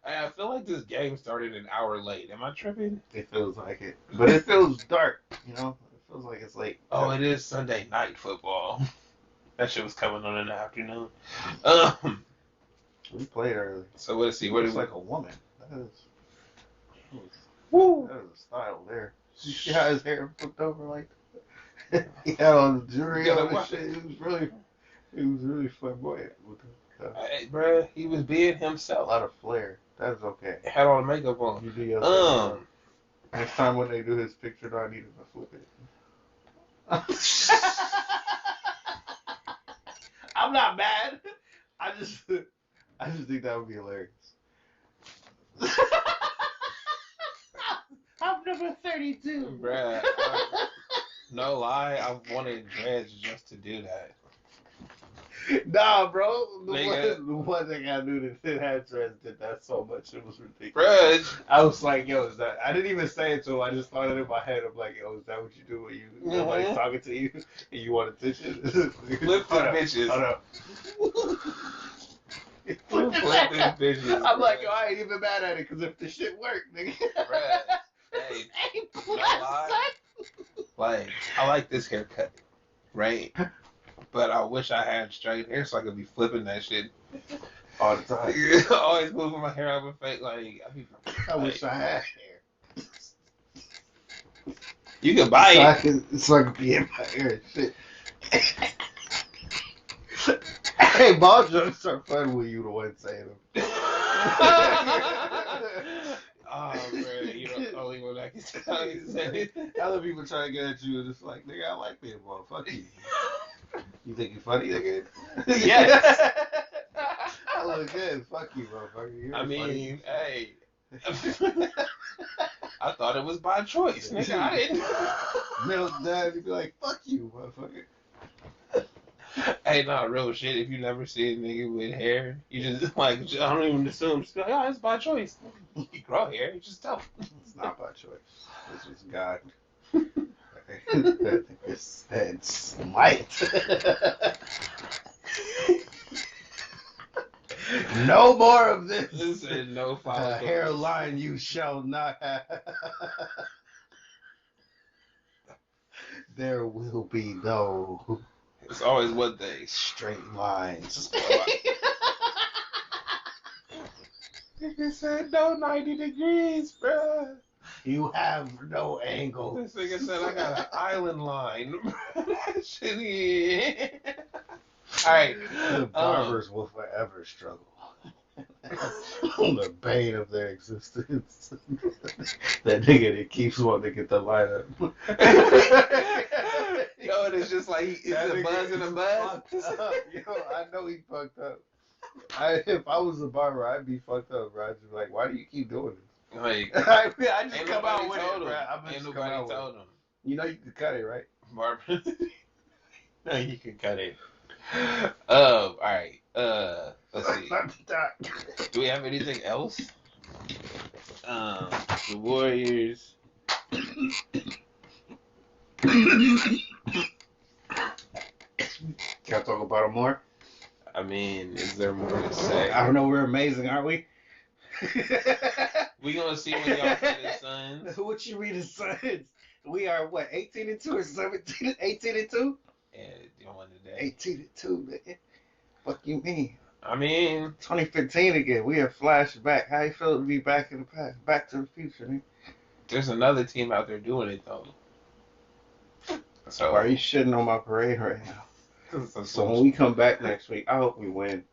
I feel like this game started an hour late. Am I tripping? It feels like it, but it feels dark. You know, it feels like it's late. Oh, it is Sunday night football. That shit was coming on in the afternoon. We played early. So let's see. He What looks do we? like a woman. That is Woo. a style there. You see how his hair flipped over like that? He had on the jewelry on and shit. He was really flamboyant with it. Hey, bro, he was being A himself. lot of flair. That's okay. Had all the makeup on. You do your thing, bro. Um, Next time when they do his picture, though, I need him to flip it. I'm not mad. I just think that would be hilarious. I'm number 32. bruh, no lie, I wanted dreads just to do that. Nah, bro. Nigga. The one thing I knew that had dreads did that so much. It was ridiculous. Bruh, I was like, yo, is that? I didn't even say it to him. I just thought it in my head. I'm like, yo, is that what you do when nobody's talking to you and you want attention? flip them bitches. Hold up. Flip them bitches. I'm like, bruh. yo, I ain't even mad at it because if the shit worked, nigga. Bruh, hey, no lie. Like, I like this haircut, right? But I wish I had straight hair so I could be flipping that shit All the time. always moving my hair out my face. Like, I wish I had hair. You can buy it. So I could be in my hair and shit. Hey, ball jokes are fun when you the one saying them. Oh, bro, you're the only one I can tell you say it. Other people try to get at you and it's like, nigga, I like being bald. Fuck you. You think you funny, nigga? Yes. I look good. Fuck you, motherfucker. You're I funny. mean, hey. I thought it was by choice, nigga. I didn't. Middle dad, you'd be like, fuck you, motherfucker. Hey, not real shit. If you never see a nigga with hair, you just like, I don't even assume. Just be like, oh, it's by choice. You grow hair, you just tell. It's not by choice. This is God. It's might. No more of this. This is no follow. Hairline you shall not have. There will be no It's always one thing. straight lines. Nigga said no 90 degrees, bruh. You have no angle. This nigga said I got an island line. That shit is. Alright. The barbers will forever struggle. The bane of their existence. That nigga that keeps wanting to get the light up. Yo, and it's just like, it's a buzz in a buzz. Yo, I know he fucked up. If I was a barber, I'd be fucked up, bro. I'd be like, why do you keep doing this? Like, I just ain't come nobody out with it, told bro. him. I'm Ain't just come out nobody with it. told him. You know you can cut it, right? Barber. No, you can cut it. Alright. Let's see. Do we have anything else? The Warriors. Can I talk about it more? I mean, is there more to say? I don't know. We're amazing, aren't we? We gonna see when y'all play the Suns. What you read the Suns? We are what, 18-2 or 17, 18-2? Yeah, you won today. 18-2, man. What you mean? I mean, 2015 again. We have flashback. How you feel to be back in the past? Back to the future, man. there's another team out there doing it though. So Why are you shitting on my parade right now? So when we come back next week, I hope we win.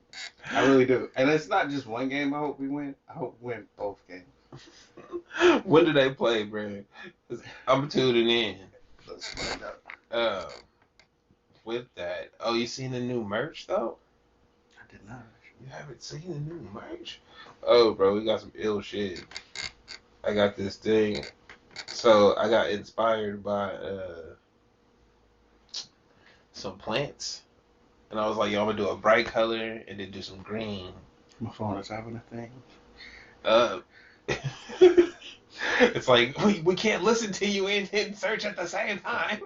I really do. And it's not just one game I hope we win. I hope we win both games. when do they play, bro? I'm tuning in. Let's find out. With that, oh, you seen the new merch though? I did not. You haven't seen the new merch? Oh, bro, we got some ill shit. I got this thing. So I got inspired by some plants, and I was like, yo, I'm gonna do a bright color and then do some green. My phone is having a thing. It's like we can't listen to you and search at the same time.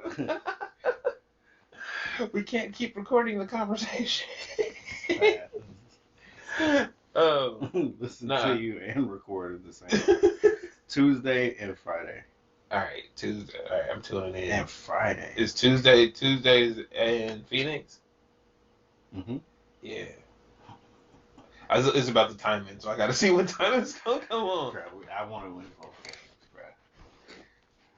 We can't keep recording the conversation. Listen to you and record at the same time. Tuesday and Friday. All right, Tuesday. All right, I'm tuning in. And Friday. Is Tuesdays in Phoenix? Mm-hmm. Yeah. It's about the timing, so I gotta see what time it's gonna come on. I want to win both games, bro.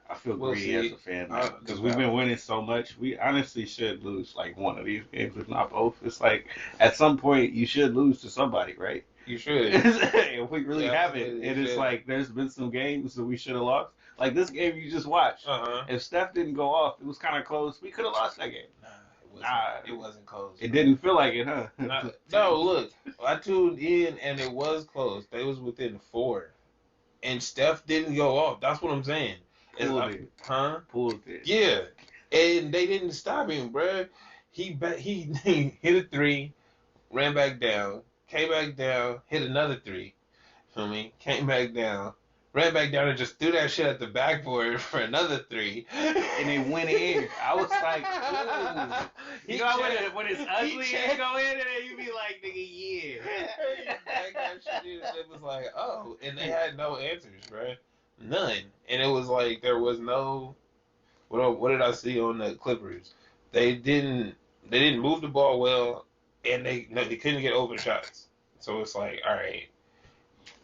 I feel We'll greedy see. as a fan because we've been winning so much. We honestly should lose like one of these games, if not both. It's like at some point you should lose to somebody, right? You should. If we really Yeah, haven't, and it's like there's been some games that we should have lost. Like this game you just watched. If Steph didn't go off, it was kind of close. We could have lost that game. It wasn't close. It didn't feel like it, huh? No, look, I tuned in and it was close. They was within 4, and Steph didn't go off. That's what I'm saying. Pulled it. Huh? Pulled it. Yeah, and they didn't stop him, bro. He hit a 3, ran back down, came back down, hit another 3. Feel me? Came back down, ran back down, and just threw that shit at the backboard for another 3. And it went in. I was like, ooh. You know when it's ugly and go in, and then you be like, nigga, yeah. It was like, oh, and they had no answers, bro. None. And it was like there was no. What did I see on the Clippers? They didn't move the ball well, and they couldn't get open shots. So it's like, all right.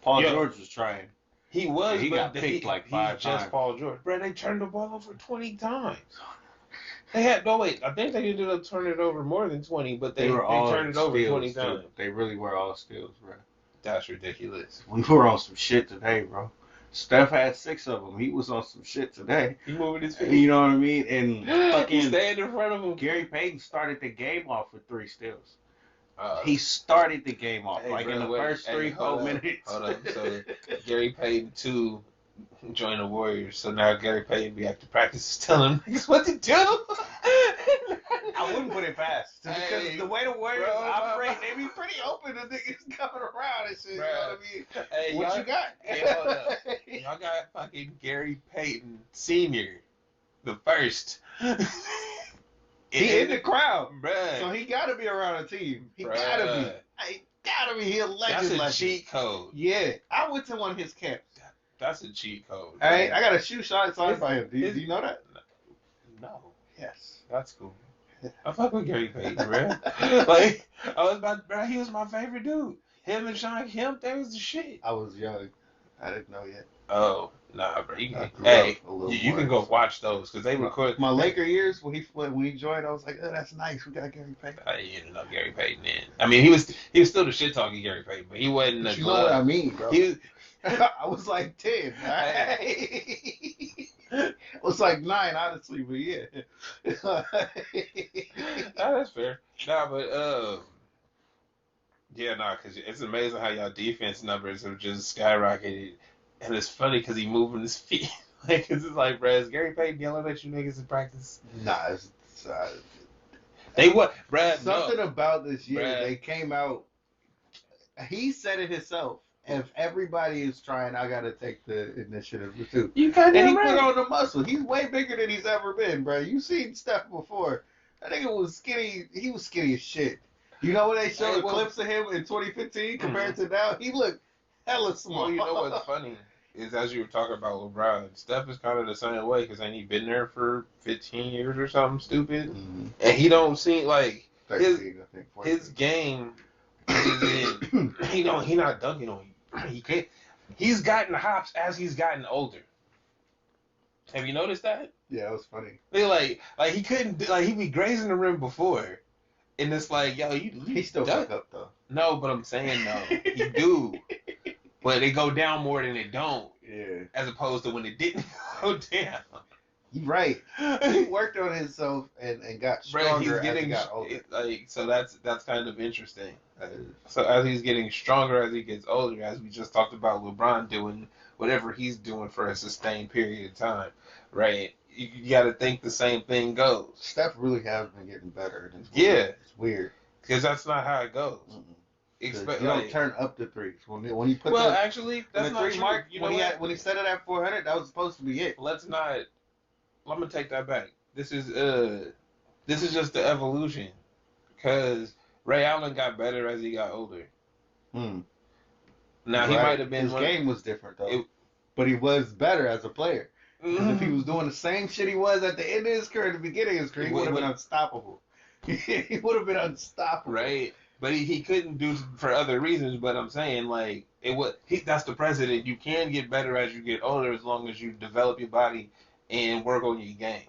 Paul George was trying. He was. He got picked like 5 times. Just Paul George, bro. They turned the ball over 20 times. They had no wait. I think they ended up turning it over more than 20, but they turned it over 20 times. They really were all steals, bro. That's ridiculous. We were on some shit today, bro. Steph had 6 of them. He was on some shit today. He moving his feet. You know what I mean? And fucking staying in front of him. Gary Payton started the game off with 3 steals. He started the game off in the first 3-4 minutes. Hold up. So Gary Payton 2 joined the Warriors. So now Gary Payton be after practice telling him niggas what to do. I wouldn't put it past because the way the Warriors operate, they be pretty open to niggas coming around and shit. You know what I mean? Hey, what you got? Hold up. Y'all got fucking Gary Payton Sr. the first. He in the crowd, bruh. So he got to be around a team. He got to be. He got to be. He a legend. That's a cheat code. Yeah, I went to one of his camps. That's a cheat code. Hey, I got a shoe shot signed by him. Do you know that? No. Yes. That's cool. I fuck with Gary Payton, bro. Like I was about, bro. He was my favorite dude. Him and Sean Kemp, that was the shit. I was young. I didn't know yet. Oh, nah, bro. You can go watch those because they record my Laker years when he joined. I was like, oh, that's nice. We got Gary Payton. You didn't know Gary Payton then. I mean, he was still the shit talking Gary Payton, but he wasn't. But you know what I mean, bro. I was like 10. I was like 9, honestly, but yeah. That's fair. Nah, but because it's amazing how y'all defense numbers have just skyrocketed, and it's funny because he moving his feet. Like, it's just like, bro, is Gary Payton yelling at you niggas in practice? Nah, They what, Brad? Something No, about this year, Brad. they came out. He said it himself. If everybody is trying, I gotta take the initiative too. You got And he that put right. on the muscle. He's way bigger than he's ever been, bro. You seen Steph before? I think it was skinny. He was skinny as shit. You know when they showed clips of him in 2015 compared to now? He looked hella small. Well, you know what's funny is as you were talking about LeBron, Steph is kind of the same way because ain't he been there for 15 years or something stupid, and he don't seem like 13, I think, 14. his game is in. He not dunking on you. He can't. He's gotten hops as he's gotten older. Have you noticed that? Yeah, it was funny. Like he couldn't like he be grazing the rim before, and it's like yo, he still fuck up though. No, but I'm saying no, he do. But it go down more than it don't. Yeah. As opposed to when it didn't go down. You're right. He worked on himself and got stronger as he got older. So that's kind of interesting. So as he's getting stronger as he gets older, as we just talked about LeBron doing whatever he's doing for a sustained period of time, right? You got to think the same thing goes. Steph really has been getting better. It's weird. Because that's not how it goes. You don't turn up the threes when you put actually that's not true. Mark, when he set it at 400, that was supposed to be it. I'm gonna take that back. This is just the evolution, because Ray Allen got better as he got older. Now he might have been his game was different though, but he was better as a player. If he was doing the same shit he was at the end of his career, at the beginning of his career, he would have been unstoppable. He would have been unstoppable, right? But he couldn't do for other reasons. But I'm saying like that's the precedent. You can get better as you get older as long as you develop your body and work on your game.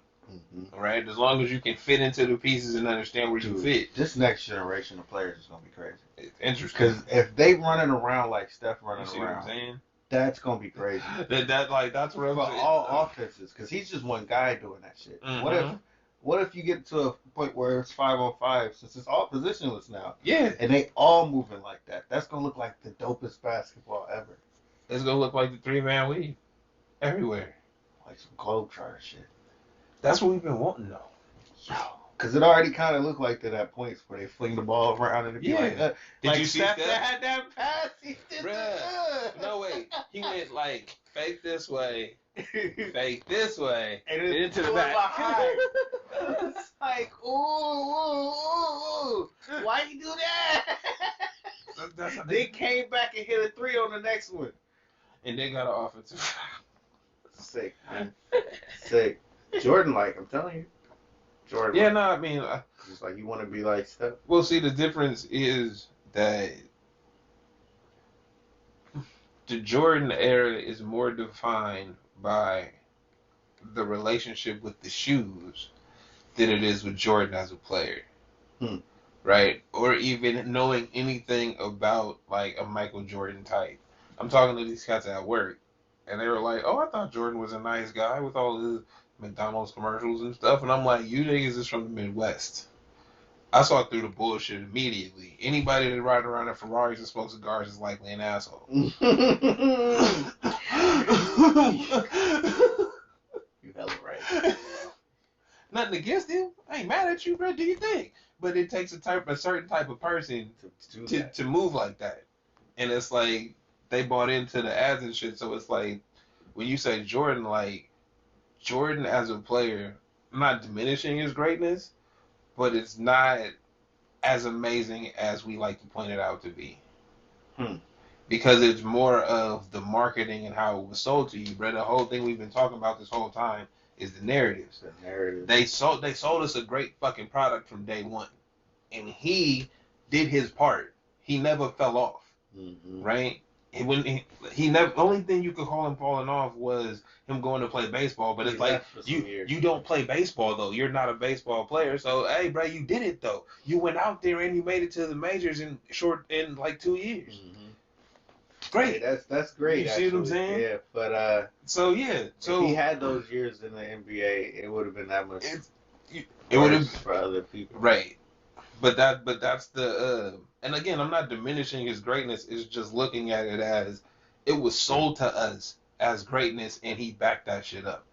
Right? As long as you can fit into the pieces and understand where you fit. This next generation of players is gonna be crazy. It's interesting because if they running around like Steph running you see around, what I'm saying? That's gonna be crazy. That's where for all offenses, because he's just one guy doing that shit. What if you get to a point where it's 5-on-5, since it's all positionless now? Yeah. And they all moving like that. That's gonna look like the dopest basketball ever. It's gonna look like the 3-man weave everywhere. Like some Globetrotter shit. That's what we've been wanting though. Because it already kind of looked like that at points where they fling the ball around and it'd be like that. Did you see Steph that had that pass? He did No way. He went like fake this way, fake this way, and into the back. It's like, ooh. Why you do that? They came back and hit a 3 on the next one. And they got an offensive. Sick, man. Sick. Jordan, I'm telling you. Jordan. Yeah, no, I mean, just like you want to be like Steph. Well, see, the difference is that the Jordan era is more defined by the relationship with the shoes than it is with Jordan as a player, right? Or even knowing anything about like a Michael Jordan type. I'm talking to these cats at work, and they were like, "Oh, I thought Jordan was a nice guy with all his McDonald's commercials and stuff," and I'm like, you niggas is from the Midwest. I saw through the bullshit immediately. Anybody that ride around in Ferraris and smokes cigars is likely an asshole. You hella right. Nothing against him. I ain't mad at you, bro. Do you think? But it takes a certain type of person to move like that. And it's like they bought into the ads and shit. So it's like when you say Jordan, like Jordan as a player, I'm not diminishing his greatness, but it's not as amazing as we like to point it out to be. Because it's more of the marketing and how it was sold to you, bro. The whole thing we've been talking about this whole time is the narratives. They sold us a great fucking product from day one. And he did his part. He never fell off. Right? And when he never, the only thing you could call him falling off was him going to play baseball. But it's like you don't play baseball though. You're not a baseball player. So hey, bro, you did it though. You went out there and you made it to the majors in like 2 years. Great. Hey, that's great. You see what I'm saying? Yeah, but so if he had those years in the NBA, it would have been that much. It would have for other people, right? But that's the and again, I'm not diminishing his greatness. It's just looking at it as it was sold to us as greatness, and he backed that shit up,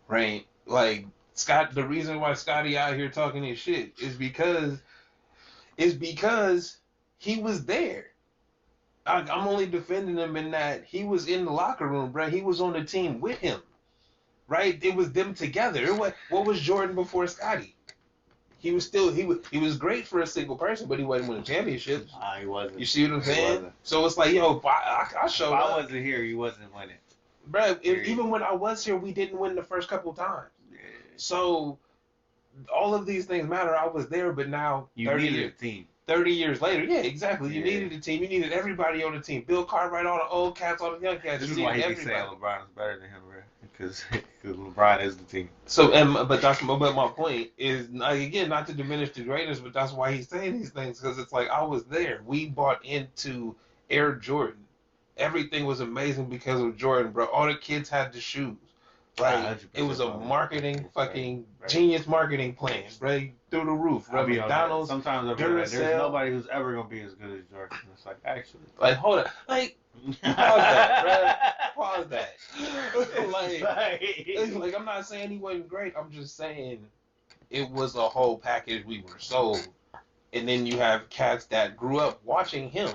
right? Like The reason why Scotty out here talking his shit is because he was there. I'm only defending him in that he was in the locker room, bro. He was on the team with him, right? It was them together. What was Jordan before Scotty? He was great for a single person, but he wasn't winning championships. Nah, he wasn't. You see what I'm saying? Wasn't. So it's like, yo, I showed If up. I wasn't here, he wasn't winning. Bro, even when I was here, we didn't win the first couple times. Yeah. So all of these things matter. I was there, but now You needed a team. 30 years later, yeah, exactly. You Yeah. needed a team. You needed everybody on the team. Bill Cartwright, all the old cats, all the young cats. This You is why needed he be saying everybody. LeBron is better than him, bro. Because LeBron is the team. So, but my point is, like, again, not to diminish the greatness, but that's why he's saying these things, because it's like, I was there. We bought into Air Jordan. Everything was amazing because of Jordan, bro. All the kids had the shoes. Like, it was a marketing, fucking genius marketing plan, right? Through the roof. I'll be McDonald's. Sometimes I'll be like, there's nobody who's ever gonna be as good as Jordan. It's like, actually, like, hold on, like, pause that, bro. Pause that. It's like, I'm not saying he wasn't great. I'm just saying it was a whole package we were sold. And then you have cats that grew up watching him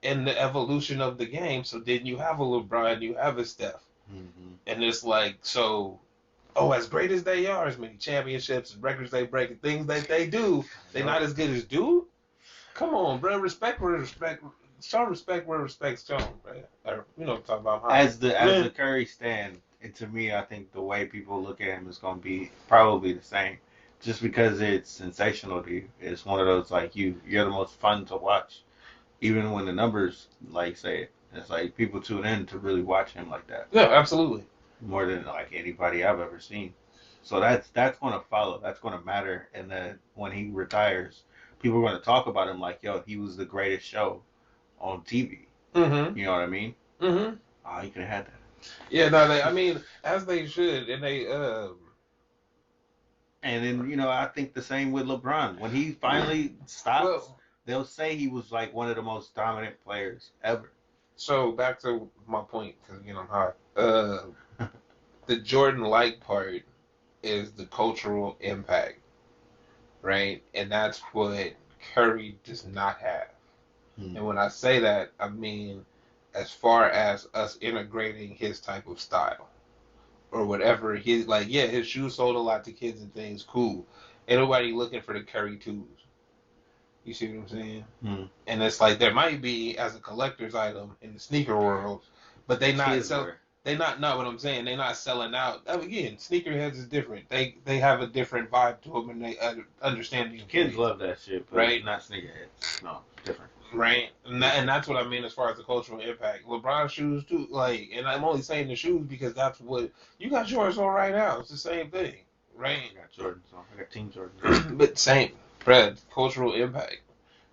and the evolution of the game. So then you have a LeBron, you have a Steph. Mm-hmm. And it's like, so, as great as they are, as many championships and records they break and things that they do, they're not as good as dude? Come on, bro. Respect where respect. Show respect where respect's shown, bro. Or, talk about how. As the Curry stand, and to me, I think the way people look at him is going to be probably the same. Just because it's sensational to you. It's one of those, like, you're the most fun to watch. Even when the numbers, like, say it. It's like people tune in to really watch him like that. Yeah, absolutely. More than, like, anybody I've ever seen. So that's going to follow. That's going to matter. And then when he retires, people are going to talk about him like, yo, he was the greatest show on TV. Mm-hmm. You know what I mean? Mm-hmm. Oh, he could have had that. Yeah, no, as they should. And they, And then, I think the same with LeBron. When he finally stops, they'll say he was like one of the most dominant players ever. So back to my point, because I'm hot. The Jordan-like part is the cultural impact, right? And that's what Curry does not have. And when I say that, I mean as far as us integrating his type of style or whatever. His shoes sold a lot to kids and things, cool. Ain't nobody looking for the Curry 2s. You see what I'm saying? And it's like there might be as a collector's item in the sneaker world, but they not selling. They not what I'm saying. They're not selling out. Again, sneakerheads is different. They have a different vibe to them, and they understand the kids love that shit, but right? Not sneakerheads. No, different. Right, and that's what I mean as far as the cultural impact. LeBron shoes too, and I'm only saying the shoes because that's what you got yours on right now. It's the same thing, right? I got Jordans on. I got Team Jordans. But same, Fred, cultural impact,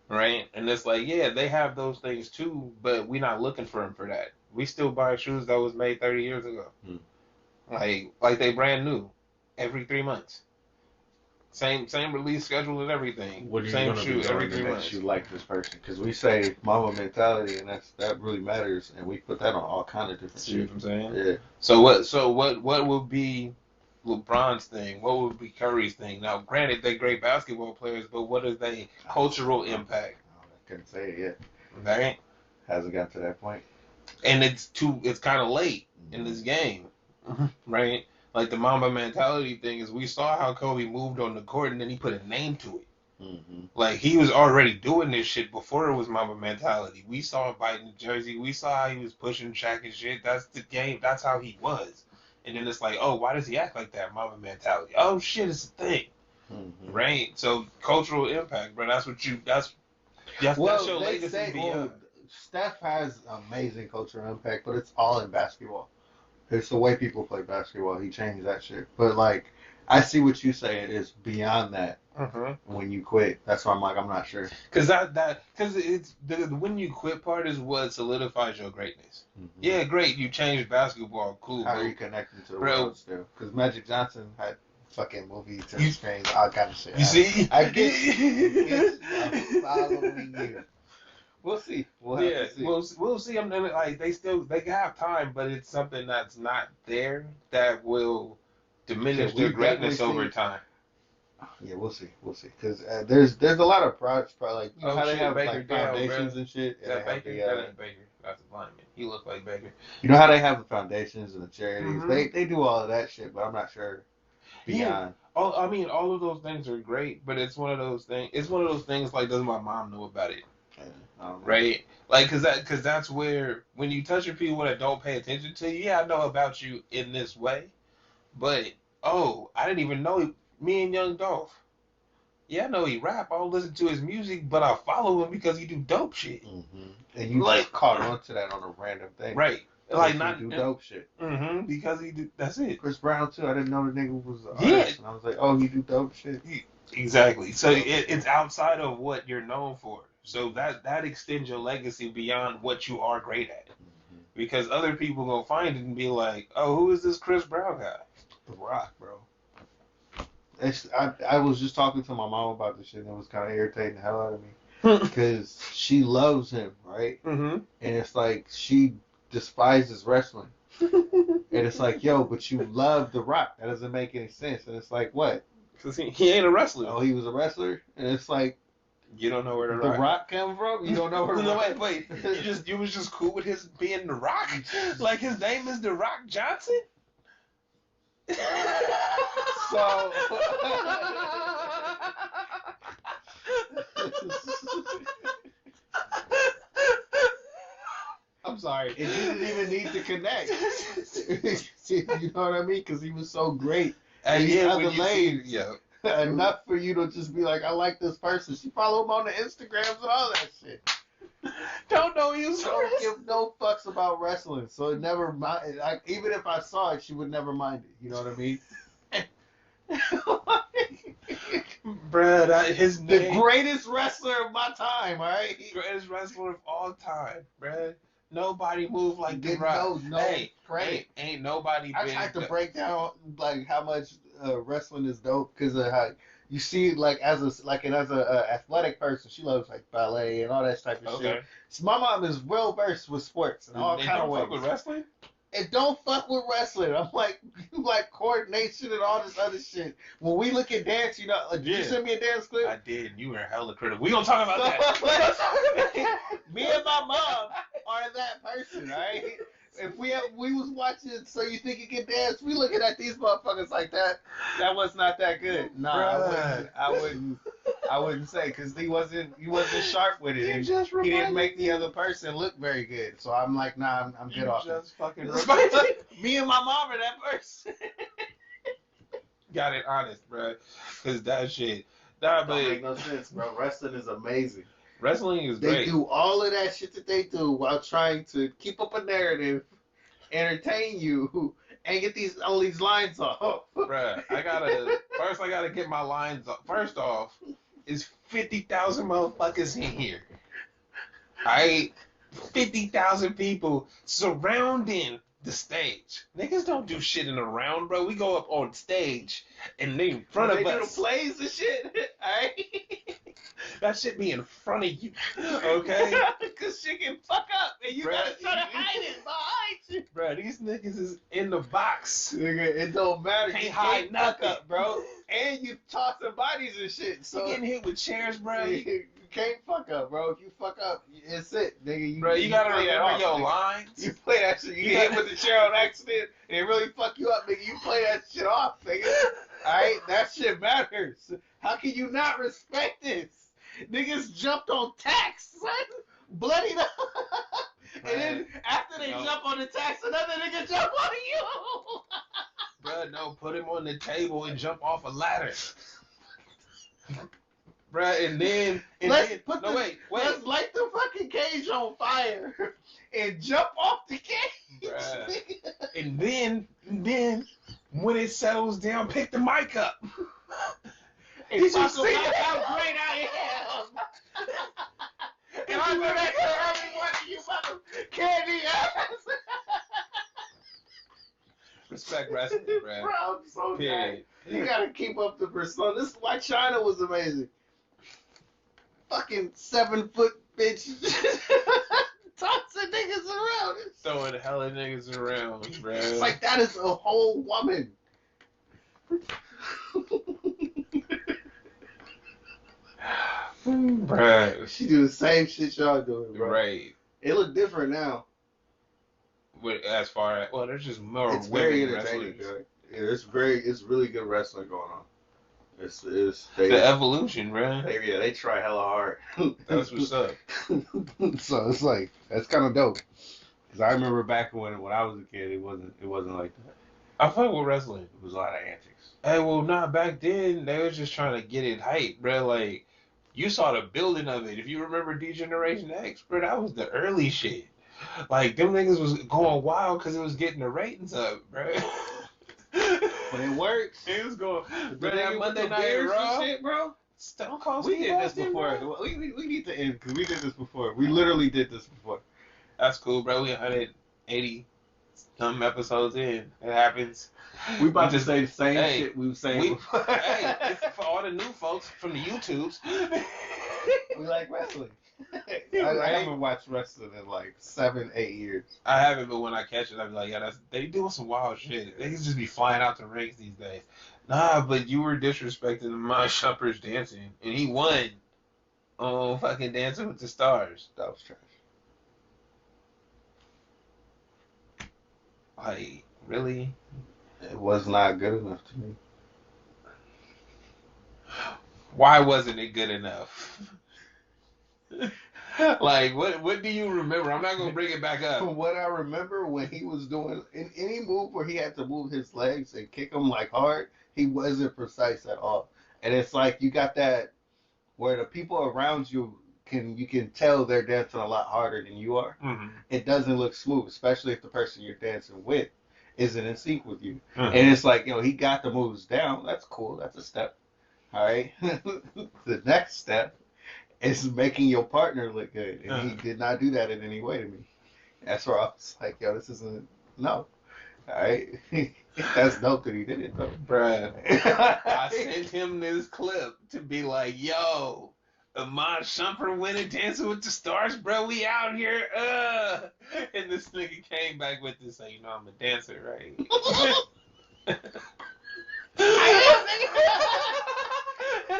right? And it's like, yeah, they have those things too, but we're not looking for them for that. We still buy shoes that was made 30 years ago, like they brand new, every 3 months. Same release schedule and everything. What are you same gonna shoe be every doing 3 that months. makes you like this person? Because we say mama mentality, and that really matters, and we put that on all kind of different See shit. what I'm saying? Yeah. So what would be LeBron's thing? What would be Curry's thing? Now, granted, they're great basketball players, but what is their cultural impact? I couldn't say it yet. Right? Hasn't got to that point. And it's kind of late in this game, right? Like the Mamba mentality thing is, we saw how Kobe moved on the court, and then he put a name to it. Like he was already doing this shit before it was Mamba mentality. We saw him biting the jersey. We saw how he was pushing Shaq and shit. That's the game. That's how he was. And then it's like, oh, why does he act like that? Mamba mentality. Oh shit, it's a thing, right? So cultural impact, bro. That's what you. That's your legacy beyond. Steph has amazing cultural impact, but it's all in basketball. It's the way people play basketball. He changed that shit. But like, I see what you say. It is beyond that. When you quit, that's why I'm like, I'm not sure. Because it's the when you quit part is what solidifies your greatness. Yeah, great. You changed basketball. Cool. How are you connecting to the world still? Because Magic Johnson had fucking movies and screens, all kind of shit. You see? I get I'm following you. We'll see. We'll have to see. We'll see. I'm like they can have time, but it's something that's not there that will diminish we their greatness definitely over see- time. Yeah, we'll see. Because there's a lot of projects, like you know Oh, how they shit, have Baker like down, foundations bro. and shit. Is And that they have Baker? That ain't Baker. That's a lineman. He look like Baker. you know how they have the foundations and the charities. Mhm. They do all of that shit, but I'm not sure beyond. I mean, all of those things are great, but it's one of those things. It's one of those things like, does my mom know about it? I don't know. Right? Like, cause that's where when you touch your people that don't pay attention to you, yeah, I know about you in this way, but oh, I didn't even know me and Young Dolph. Yeah, I know he rap. I don't listen to his music, but I follow him because he do dope shit. Mm-hmm. And you Like- just caught on to that on a random thing. Right? Like Like not do dope shit. because he do. That's it. Chris Brown too. I didn't know the nigga was an Yeah. artist, and I was like, oh, he do dope shit. Exactly. So it's outside of what you're known for. So that extends your legacy beyond what you are great at. Mm-hmm. Because other people gonna find it and be like, oh, who is this Chris Brown guy? The Rock, bro. I was just talking to my mom about this shit, and it was kind of irritating the hell out of me because she loves him, right? Mm-hmm. And it's like she despises wrestling, and it's like, yo, but you love The Rock. That doesn't make any sense. And it's like, what? Because he ain't a wrestler. Oh, he was a wrestler, and it's like, You don't know where The Rock come from? You don't know where? No, wait. You was just cool with his being The Rock? Like his name is The Rock Johnson? So. I'm sorry. It didn't even need to connect. You know what I mean? Because he was so great. And these yeah, other when you lanes. see, yeah. Enough for you to just be like, I like this person. She follow him on the Instagrams and all that shit. Don't know he was Don't give no fucks about wrestling. So it never mind. Like, even if I saw it, she would never mind it. You know what I mean? Bruh, his The name, greatest wrestler of my time, all right? greatest wrestler of all time, bruh. Nobody moved like The Didn't Rock. know Hey, credit. ain't nobody I been. tried to break down like how much wrestling is dope because of how you see like as a athletic person, she loves like ballet and all that type of Okay. shit. So my mom is well versed with sports and all They kind of don't ways. fuck with wrestling? And don't fuck with wrestling. I'm like, you like coordination and all this other shit. When we look at dance, you know, did you Yeah. send me a dance clip? I did. You were hella critical. We gonna talk about that. Me and my mom are that person, right? If we was watching So You Think You Can Dance, we looking at these motherfuckers like that. That was not that good. Nah, I wouldn't say because he wasn't sharp with it. And he didn't make the other person look very good. So I'm like, nah, I'm good off it. Just fucking Me and my mom are that person. got it honest, bro. Cause that shit, that Don't but make no sense, bro. Wrestling is amazing. wrestling is They great. do all of that shit that they do while trying to keep up a narrative, entertain you, and get all these lines off. Bruh, I gotta get my lines off. First off, is 50,000 motherfuckers in here. Alright? 50,000 people surrounding the stage. Niggas don't do shit in a round, bro. We go up on stage and they in front of They do us. the plays and shit. Alright? That shit be in front of you. Okay? Because shit can fuck up and you Bruh, gotta try to hide it behind you. Bro, these niggas is in the box. Nigga, it don't matter. Can't You hide can't fuck nothing. up, bro. And you tossing bodies and shit. So So getting hit with chairs, bro. you can't fuck up, bro. If you fuck up, it's it, nigga. Bro, you gotta play that remember off, your nigga. lines. You play that shit. You get hit with the chair on accident, and it really fuck you up, nigga. You play that shit off, nigga. Alright? That shit matters. How can you not respect this? Niggas jumped on tacks, son. Bloodied up. And then after they jump on the tacks, another nigga jump on you. Bruh, no, put him on the table and jump off a ladder. Bruh, and then Let's wait. Let's light the fucking cage on fire and jump off the cage. Bruh. And then when it settles down, pick the mic up. And Did you talk see about how great I am? And I know that to every one of you mother candy ass. Respect wrestling, bruh. Bro, I'm so Period. tired. You gotta keep up the persona. This is why China was amazing. Fucking 7 foot bitch. Tossing niggas around. Throwing hella niggas around, bruh. It's like that is a whole woman. Bruh. She do the same shit y'all doing, bro. Right. It look different now. As far as, well, there's just more It's very women entertaining, wrestlers. yeah, it's really good wrestling going on. The evolution, bro. They try hella hard. That's what's up. So it's like that's kind of dope. Cause I remember back when I was a kid, it wasn't like that. I fuck with wrestling. It was a lot of antics. Hey, well, nah, back then they was just trying to get it hype, bro. Like, you saw the building of it. If you remember D-Generation X, bro, that was the early shit. Like, them niggas was going wild because it was getting the ratings up, bro. But it works. It was going, bro, The that nigga Monday with the Night beers and Raw. shit, bro. Stone Cold We Steve did this Austin, before. bro. We need to end because we did this before. We literally did this before. That's cool, bro. We 180 some episodes in. It happens. We about We to say the same hey, shit we were saying before. Hey, it's for all the new folks from the YouTubes. We like wrestling. Right. I haven't watched wrestling in like 7-8 years. I haven't, but when I catch it, I be like, yeah, they doing some wild shit. They can just be flying out the rings these days. Nah, but you were disrespecting my Shumpers dancing, and he won on fucking Dancing with the Stars. That was trash. Like, really? It was not good enough to me. Why wasn't it good enough? Like, what do you remember? I'm not gonna bring it back up. From what I remember, when he was doing in any move where he had to move his legs and kick them like hard, he wasn't precise at all. And it's like you got that where the people around you can tell they're dancing a lot harder than you are. Mm-hmm. It doesn't look smooth, especially if the person you're dancing with isn't in sync with you. Mm-hmm. And it's like, he got the moves down. That's cool. That's a step. All right. The next step is making your partner look good. And he did not do that in any way to me. That's where I was like, this isn't, no. All right. That's dope that he did it, though. Bruh. I sent him this clip to be like, yo, Ahmaud Shumpert winning Dancing with the Stars, bro. We out here. And this nigga came back with this, like, I'm a dancer, right?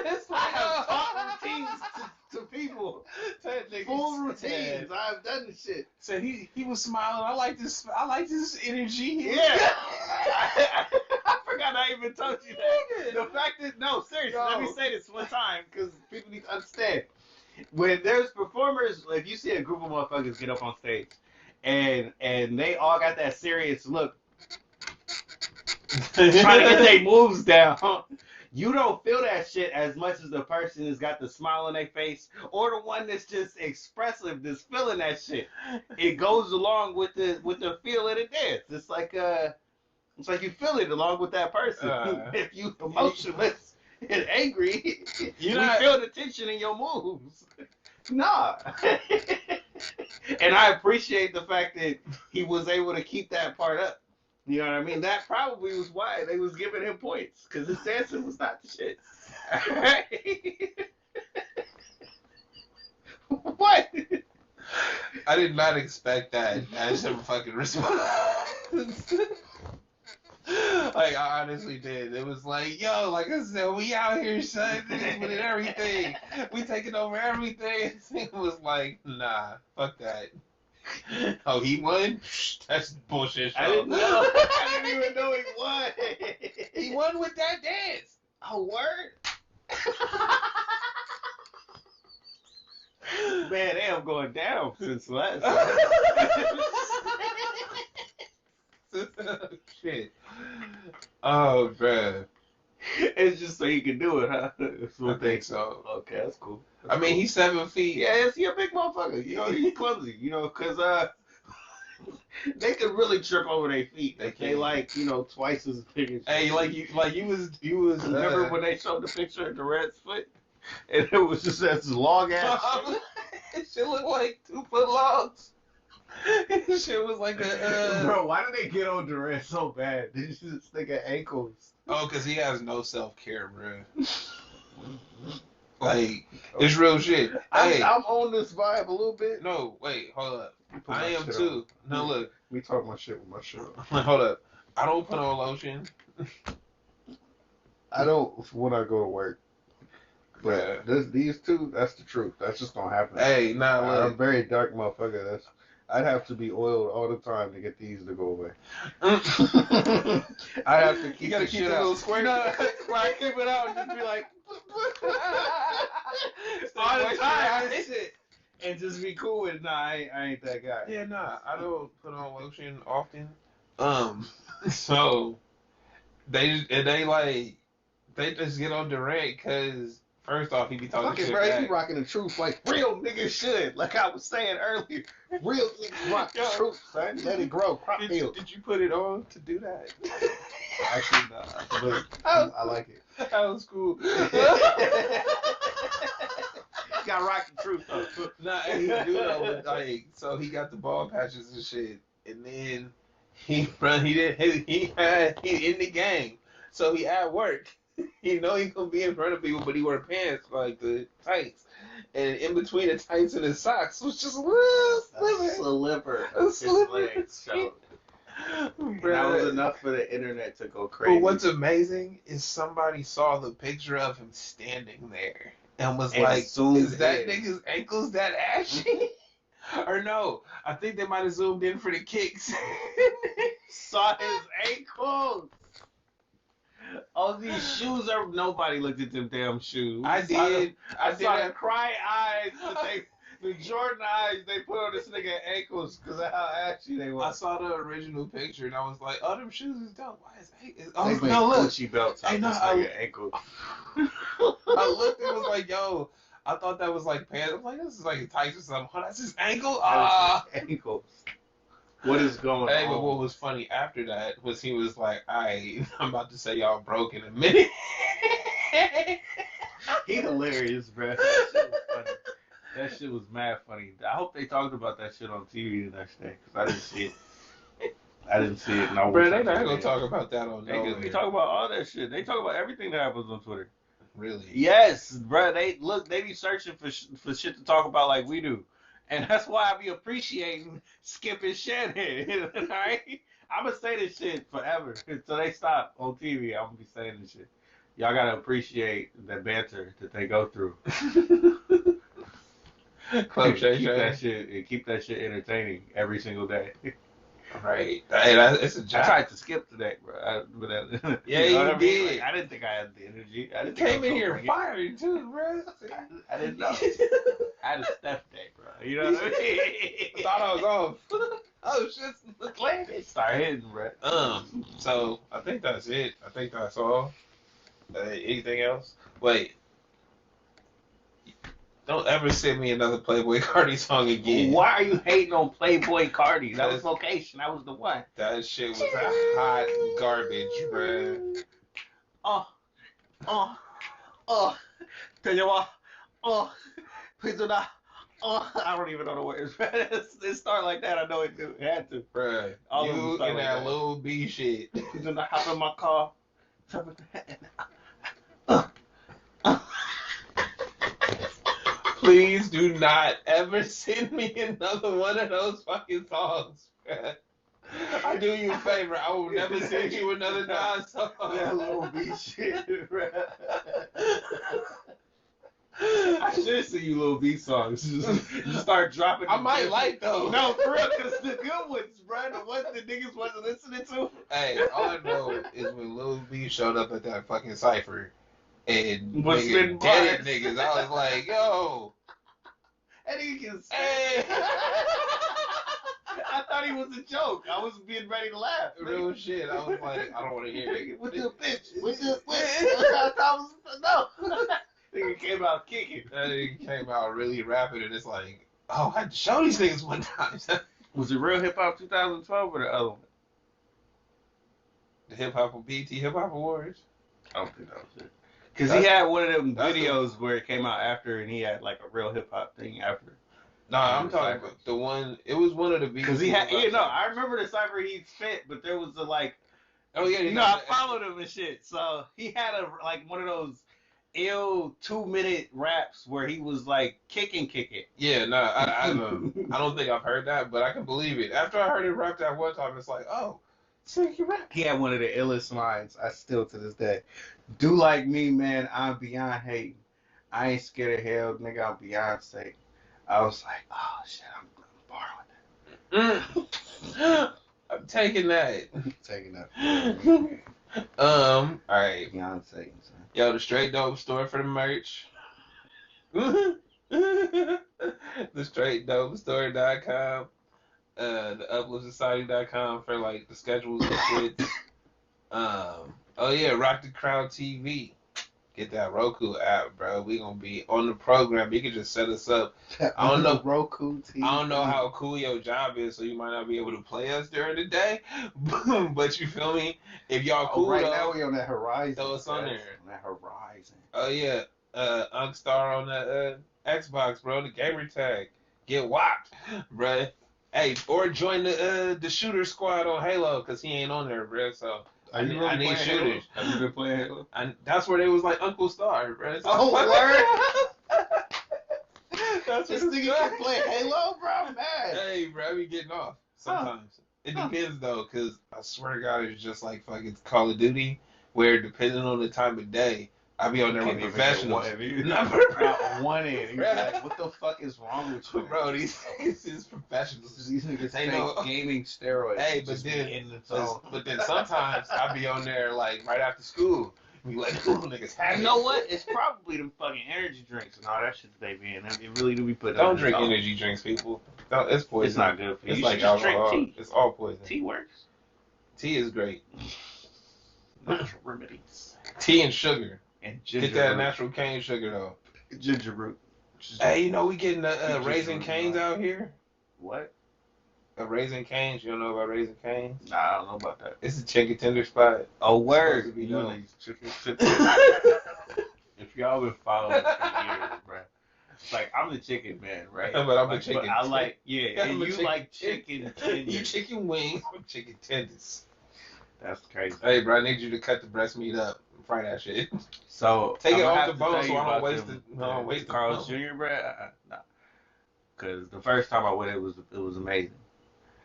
It's I like, have taught routines to people. That nigga Full routines. said- I've done the shit. So he was smiling. I like this energy. Yeah. I forgot I even told you that. The fact that, no, seriously, let me say this one time because people need to understand. When there's performers, if you see a group of motherfuckers get up on stage and they all got that serious look, trying to get their moves down, you don't feel that shit as much as the person that's got the smile on their face or the one that's just expressive, that's feeling that shit. It goes along with the feel of the dance. It's like you feel it along with that person. If you emotionless and angry, you feel the tension in your moves. Nah. And I appreciate the fact that he was able to keep that part up. You know what I mean? That probably was why they was giving him points, because his dancing was not the shit. What? I did not expect that. I just never fucking respond. Like, I honestly did. It was like, yo, like I said, we out here, son, with everything. We taking over everything. It was like, nah, fuck that. Oh, he won? That's bullshit. Show. I didn't know. I didn't even know he won. He won with that dance. Oh, word? Man, they have going down since last time. Shit. Oh, bruh. It's just so you can do it, huh? I think so. Okay, that's cool. I mean, he's 7 feet. Yeah, he a big motherfucker. He's clumsy. Because they could really trip over their feet. They like, twice as big as. Hey, you was. Remember when they showed the picture of the Red's foot, and it was just that long ass. It shit looked like 2 foot longs. Shit was like a. Bro, why did they get on Durant so bad? They just think of ankles. Oh, because he has no self care, bro. Like, it's real shit. Hey, I'm on this vibe a little bit. no, wait, hold up. I am too. No, look. We talk my shit with my shirt on. Hold up. I don't put on lotion. I don't when I go to work. But these two, that's the truth. That's just gonna happen. Hey, nah, I'm look. a very dark motherfucker. I'd have to be oiled all the time to get these to go away. I have to keep You gotta the keep shit the out. little squirt. No, when I keep it out, just be like all the time, this shit, and just be cool with it. Nah, I ain't that guy. Yeah, nah, I don't put on lotion often. So they just get on Durant because first off he be talking Fuck it, shit bro. back. You rocking the truth like real niggas should. Like I was saying earlier, real niggas rock the truth, son. Let it grow. Crop field. Did you put it on to do that? Actually, nah, but I like it. That was cool. Gotta rock the truth though. Nah, and he do though, but like, so he got the ball patches and shit, and then he in the game, so he at work. He know he gonna be in front of people, but he wear pants like the tights, and in between the tights and his socks was just a little sliver. A sliver. Legs showed. And Bruh. that was enough for the internet to go crazy. But what's amazing is somebody saw the picture of him standing there and was like, "Is that nigga's ankles that ashy?" Or no, I think they might have zoomed in for the kicks. Saw his ankles. All these shoes are. Nobody looked at them damn shoes. I did. I saw the cry eyes that the Jordan eyes they put on this nigga ankles because of how ashy they were. I saw the original picture and I was like, "Oh, them shoes is dope. Why is they oh make no, look, Gucci belts out Hey, no, this nigga ankle." I looked and was like, yo, I thought that was like pants. I'm like, this is like tights or something. Oh, that's his ankle? Ankles. What is going on? Hey, but what was funny after that was he was like, I'm about to say y'all broke in a minute. He hilarious, bro. That shit was funny. That shit was mad funny. I hope they talked about that shit on TV the next day, because I didn't see it. I didn't see it. And Bro, they not going to talk about that on nowhere. They talk about all that shit. They talk about everything that happens on Twitter. Really? Yes, bro. They be searching for shit to talk about like we do, and that's why I be appreciating Skip and Shannon. All right, I'm gonna say this shit forever until they stop on TV. I'm gonna be saying this shit. Y'all gotta appreciate the banter that they go through. Keep that shit entertaining every single day. Right. Hey, it's a job. I tried to skip today, bro. Yeah, you did. Like, I didn't think I had the energy. I didn't came in here firing too, bro. I didn't know. I had a Steph day, bro. You know what I mean? I thought I was off. Oh shit, the classic. Start hitting, bro. So I think that's it. I think that's all. Anything else? Wait. Don't ever send me another Playboy Cardi song again. Why are you hating on Playboy Cardi? That was Location. That was the one. That shit was a hot garbage, bruh. Tell you what. Please do not. I don't even know the words. It started like that. I know it do. It had to. Bruh. All you in that Lil B shit. Please do not hop in my car. Please do not ever send me another one of those fucking songs, bruh. I do you a favor. I will never send you another Nas song. That Lil B shit, bruh. I should sing you Lil B songs. Just start dropping. I might like those. No, for real, because the good ones, bro. The ones that niggas wasn't listening to. Hey, all I know is when Lil B showed up at that fucking cypher and Was niggas dead niggas, I was like, yo. And he can say. Hey. I thought he was a joke. I was being ready to laugh. Real shit. I was like, I don't want to hear it. With the bitch. With the bitch. No. Nigga came out kicking. That nigga came out really rapping, and it's like, oh, I had to show these niggas one time. Was it Real Hip Hop 2012 or the other one? The Hip Hop BT Hip Hop Awards. I don't think that was it. Because he had one of them videos where it came out after, and he had like a Real Hip Hop thing after. No, I'm talking about the one. It was one of the because he had. I remember the cypher he spit, but there was a like. Oh yeah, I followed him and shit. So he had one of those ill 2-minute raps where he was like kicking. Yeah, no, I don't think I've heard that, but I can believe it. After I heard it rap that one time, it's like, oh, He had one of the illest lines. I still to this day. Do like me, man. I'm beyond hating. I ain't scared of hell, nigga. I'm Beyonce. I was like, oh shit, I'm borrowing I'm taking that. that. Taking that. All right. Beyonce. Son. Yo, the Straight Dope store for the merch. The StraightDopeStore.com. The UploadSociety.com for like the schedules and shit. Oh yeah, Rock the Crowd TV. Get that Roku app, bro. We gonna be on the program. You can just set us up. I don't know Roku TV. I don't know how cool your job is, so you might not be able to play us during the day. But you feel me? If y'all cool, right though, now we on that horizon. throw us on there. On that horizon. Oh yeah, Unkstar on the Xbox, bro. The gamer tag. Get whopped, bro. Hey, or join the shooter squad on Halo, cause he ain't on there, bro. So I need shooters. Have you been playing Halo? And that's where they was like Uncle Star, bro. So Oh, that's this what nigga it's can play Halo, bro. I'm mad. Hey, bro, I be getting off sometimes. It depends though, cause I swear to God, it's just like fucking Call of Duty, where depending on the time of day, I be on there with professionals. Not one in. He's like, what the fuck is wrong with you, bro? These is professionals. These niggas They take know gaming steroids. Hey, but then sometimes I be on there like right after school. Be like, niggas happy. You know what? It's probably them fucking energy drinks and all that shit that they be in. It really do be putting. Don't drink energy drinks, people. Don't, it's poison. It's not good for you. It's You like should just drink alcohol. tea. It's all poison. Tea works. Tea is great. Natural remedies. Tea and sugar. And ginger Get that root. natural cane sugar though. Ginger root. Hey, you know we getting the Ginger Raisin root, Canes right. out here. What? Raisin Canes. You don't know about Raisin Canes? Nah, I don't know about that. It's a chicken tender spot. Oh, Supposed word. to be You know known. these chicken If y'all been following me for years, bro. Like, I'm the chicken man, right? But I'm like, a chicken. But I like, yeah, I'm and a you chicken. like chicken tenders. You chicken wings. I'm chicken tenders. That's crazy. Hey, bro, I need you to cut the breast meat up and fry that shit. So Take it I'ma off have the to bone tell so you I don't about waste them- it. I don't waste the Carl's bone. Jr. bread. Nah, because the first time I went, it was amazing,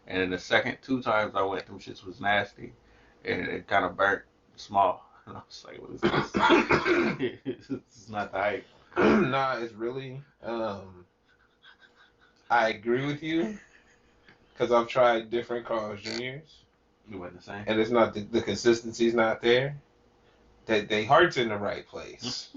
and then the second two times I went, them shits was nasty, and it kind of burnt small. And I was like, what is this? It's not the hype. Nah, it's really. I agree with you because I've tried different Carl's Juniors, You wasn't the same. and it's not the consistency's not there. They heart's in the right place.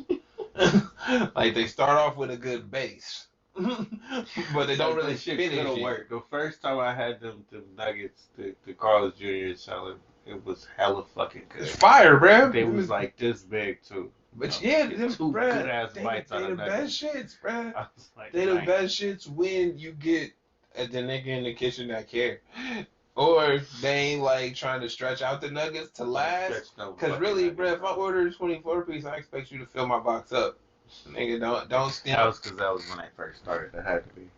Like they start off with a good base, but they don't really shit finish could've it. worked. The first time I had them nuggets, the Carl's Jr. salad, it was hella fucking good. It's fire, bruh. They was like this big too. But yeah, them, two bruh, good ass bites they out the of best shits, bruh. I was like, They the nice. best shits when you get the nigga in the kitchen that care. Or they ain't like trying to stretch out the nuggets to last. Cause really, bruh, if I order a 24 piece, I expect you to fill my box up. Nigga, don't steal. That was because that was when I first started. That had to be.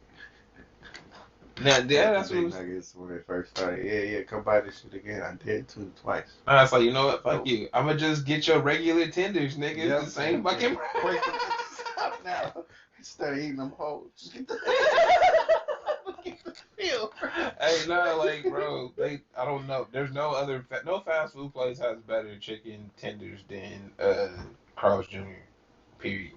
Now, yeah, that's the big what nuggets when they first started. Yeah, come buy this shit again. I did too, twice. I was like, you know what? Fuck you. I'ma just get your regular tenders, nigga. Yep. It's the same fucking Wait, stop now. Instead of eating them whole, just get the feel. Hey, no, like, bro, I don't know. There's no fast food place has better chicken tenders than Carl's Jr. Period.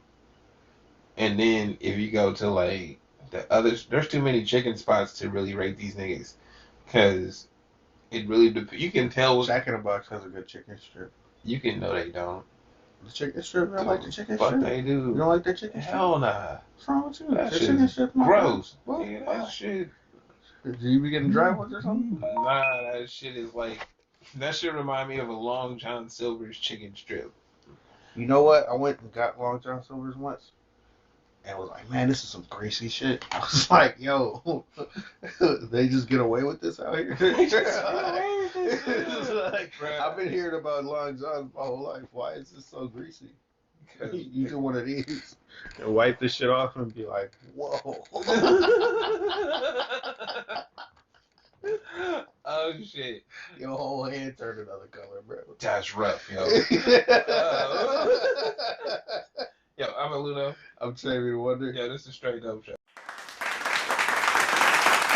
And then if you go to like the others, there's too many chicken spots to really rate these niggas, cause it really you can tell. Jack in the Box has a good chicken strip. You can know they don't. The chicken strip, I like the chicken Fuck strip. they do. You don't like that chicken strip? Hell nah. What's wrong with you? That The shit chicken is strip, my gross. What? Nigga, Why? that shit. Do you be getting dry ones or something? Nah, that shit is like. That shit remind me of a Long John Silver's chicken strip. You know what? I went and got Long John Silver's once. And was like, man, this is some greasy shit. I was like, yo, they just get away with this out here. It's like, I've been hearing about Long John my whole life. Why is this so greasy? You get one of these and wipe this shit off and be like, whoa. Oh shit. Your whole hand turned another color, bro. That's rough, yo. Yo, I'm a Luno. I'm Jamie the Wonder. Yo, this is Straight Dope Show.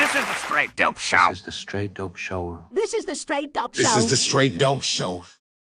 This is the Straight Dope Show. This is the Straight Dope Show. This is the Straight Dope Show. This is the Straight Dope Show.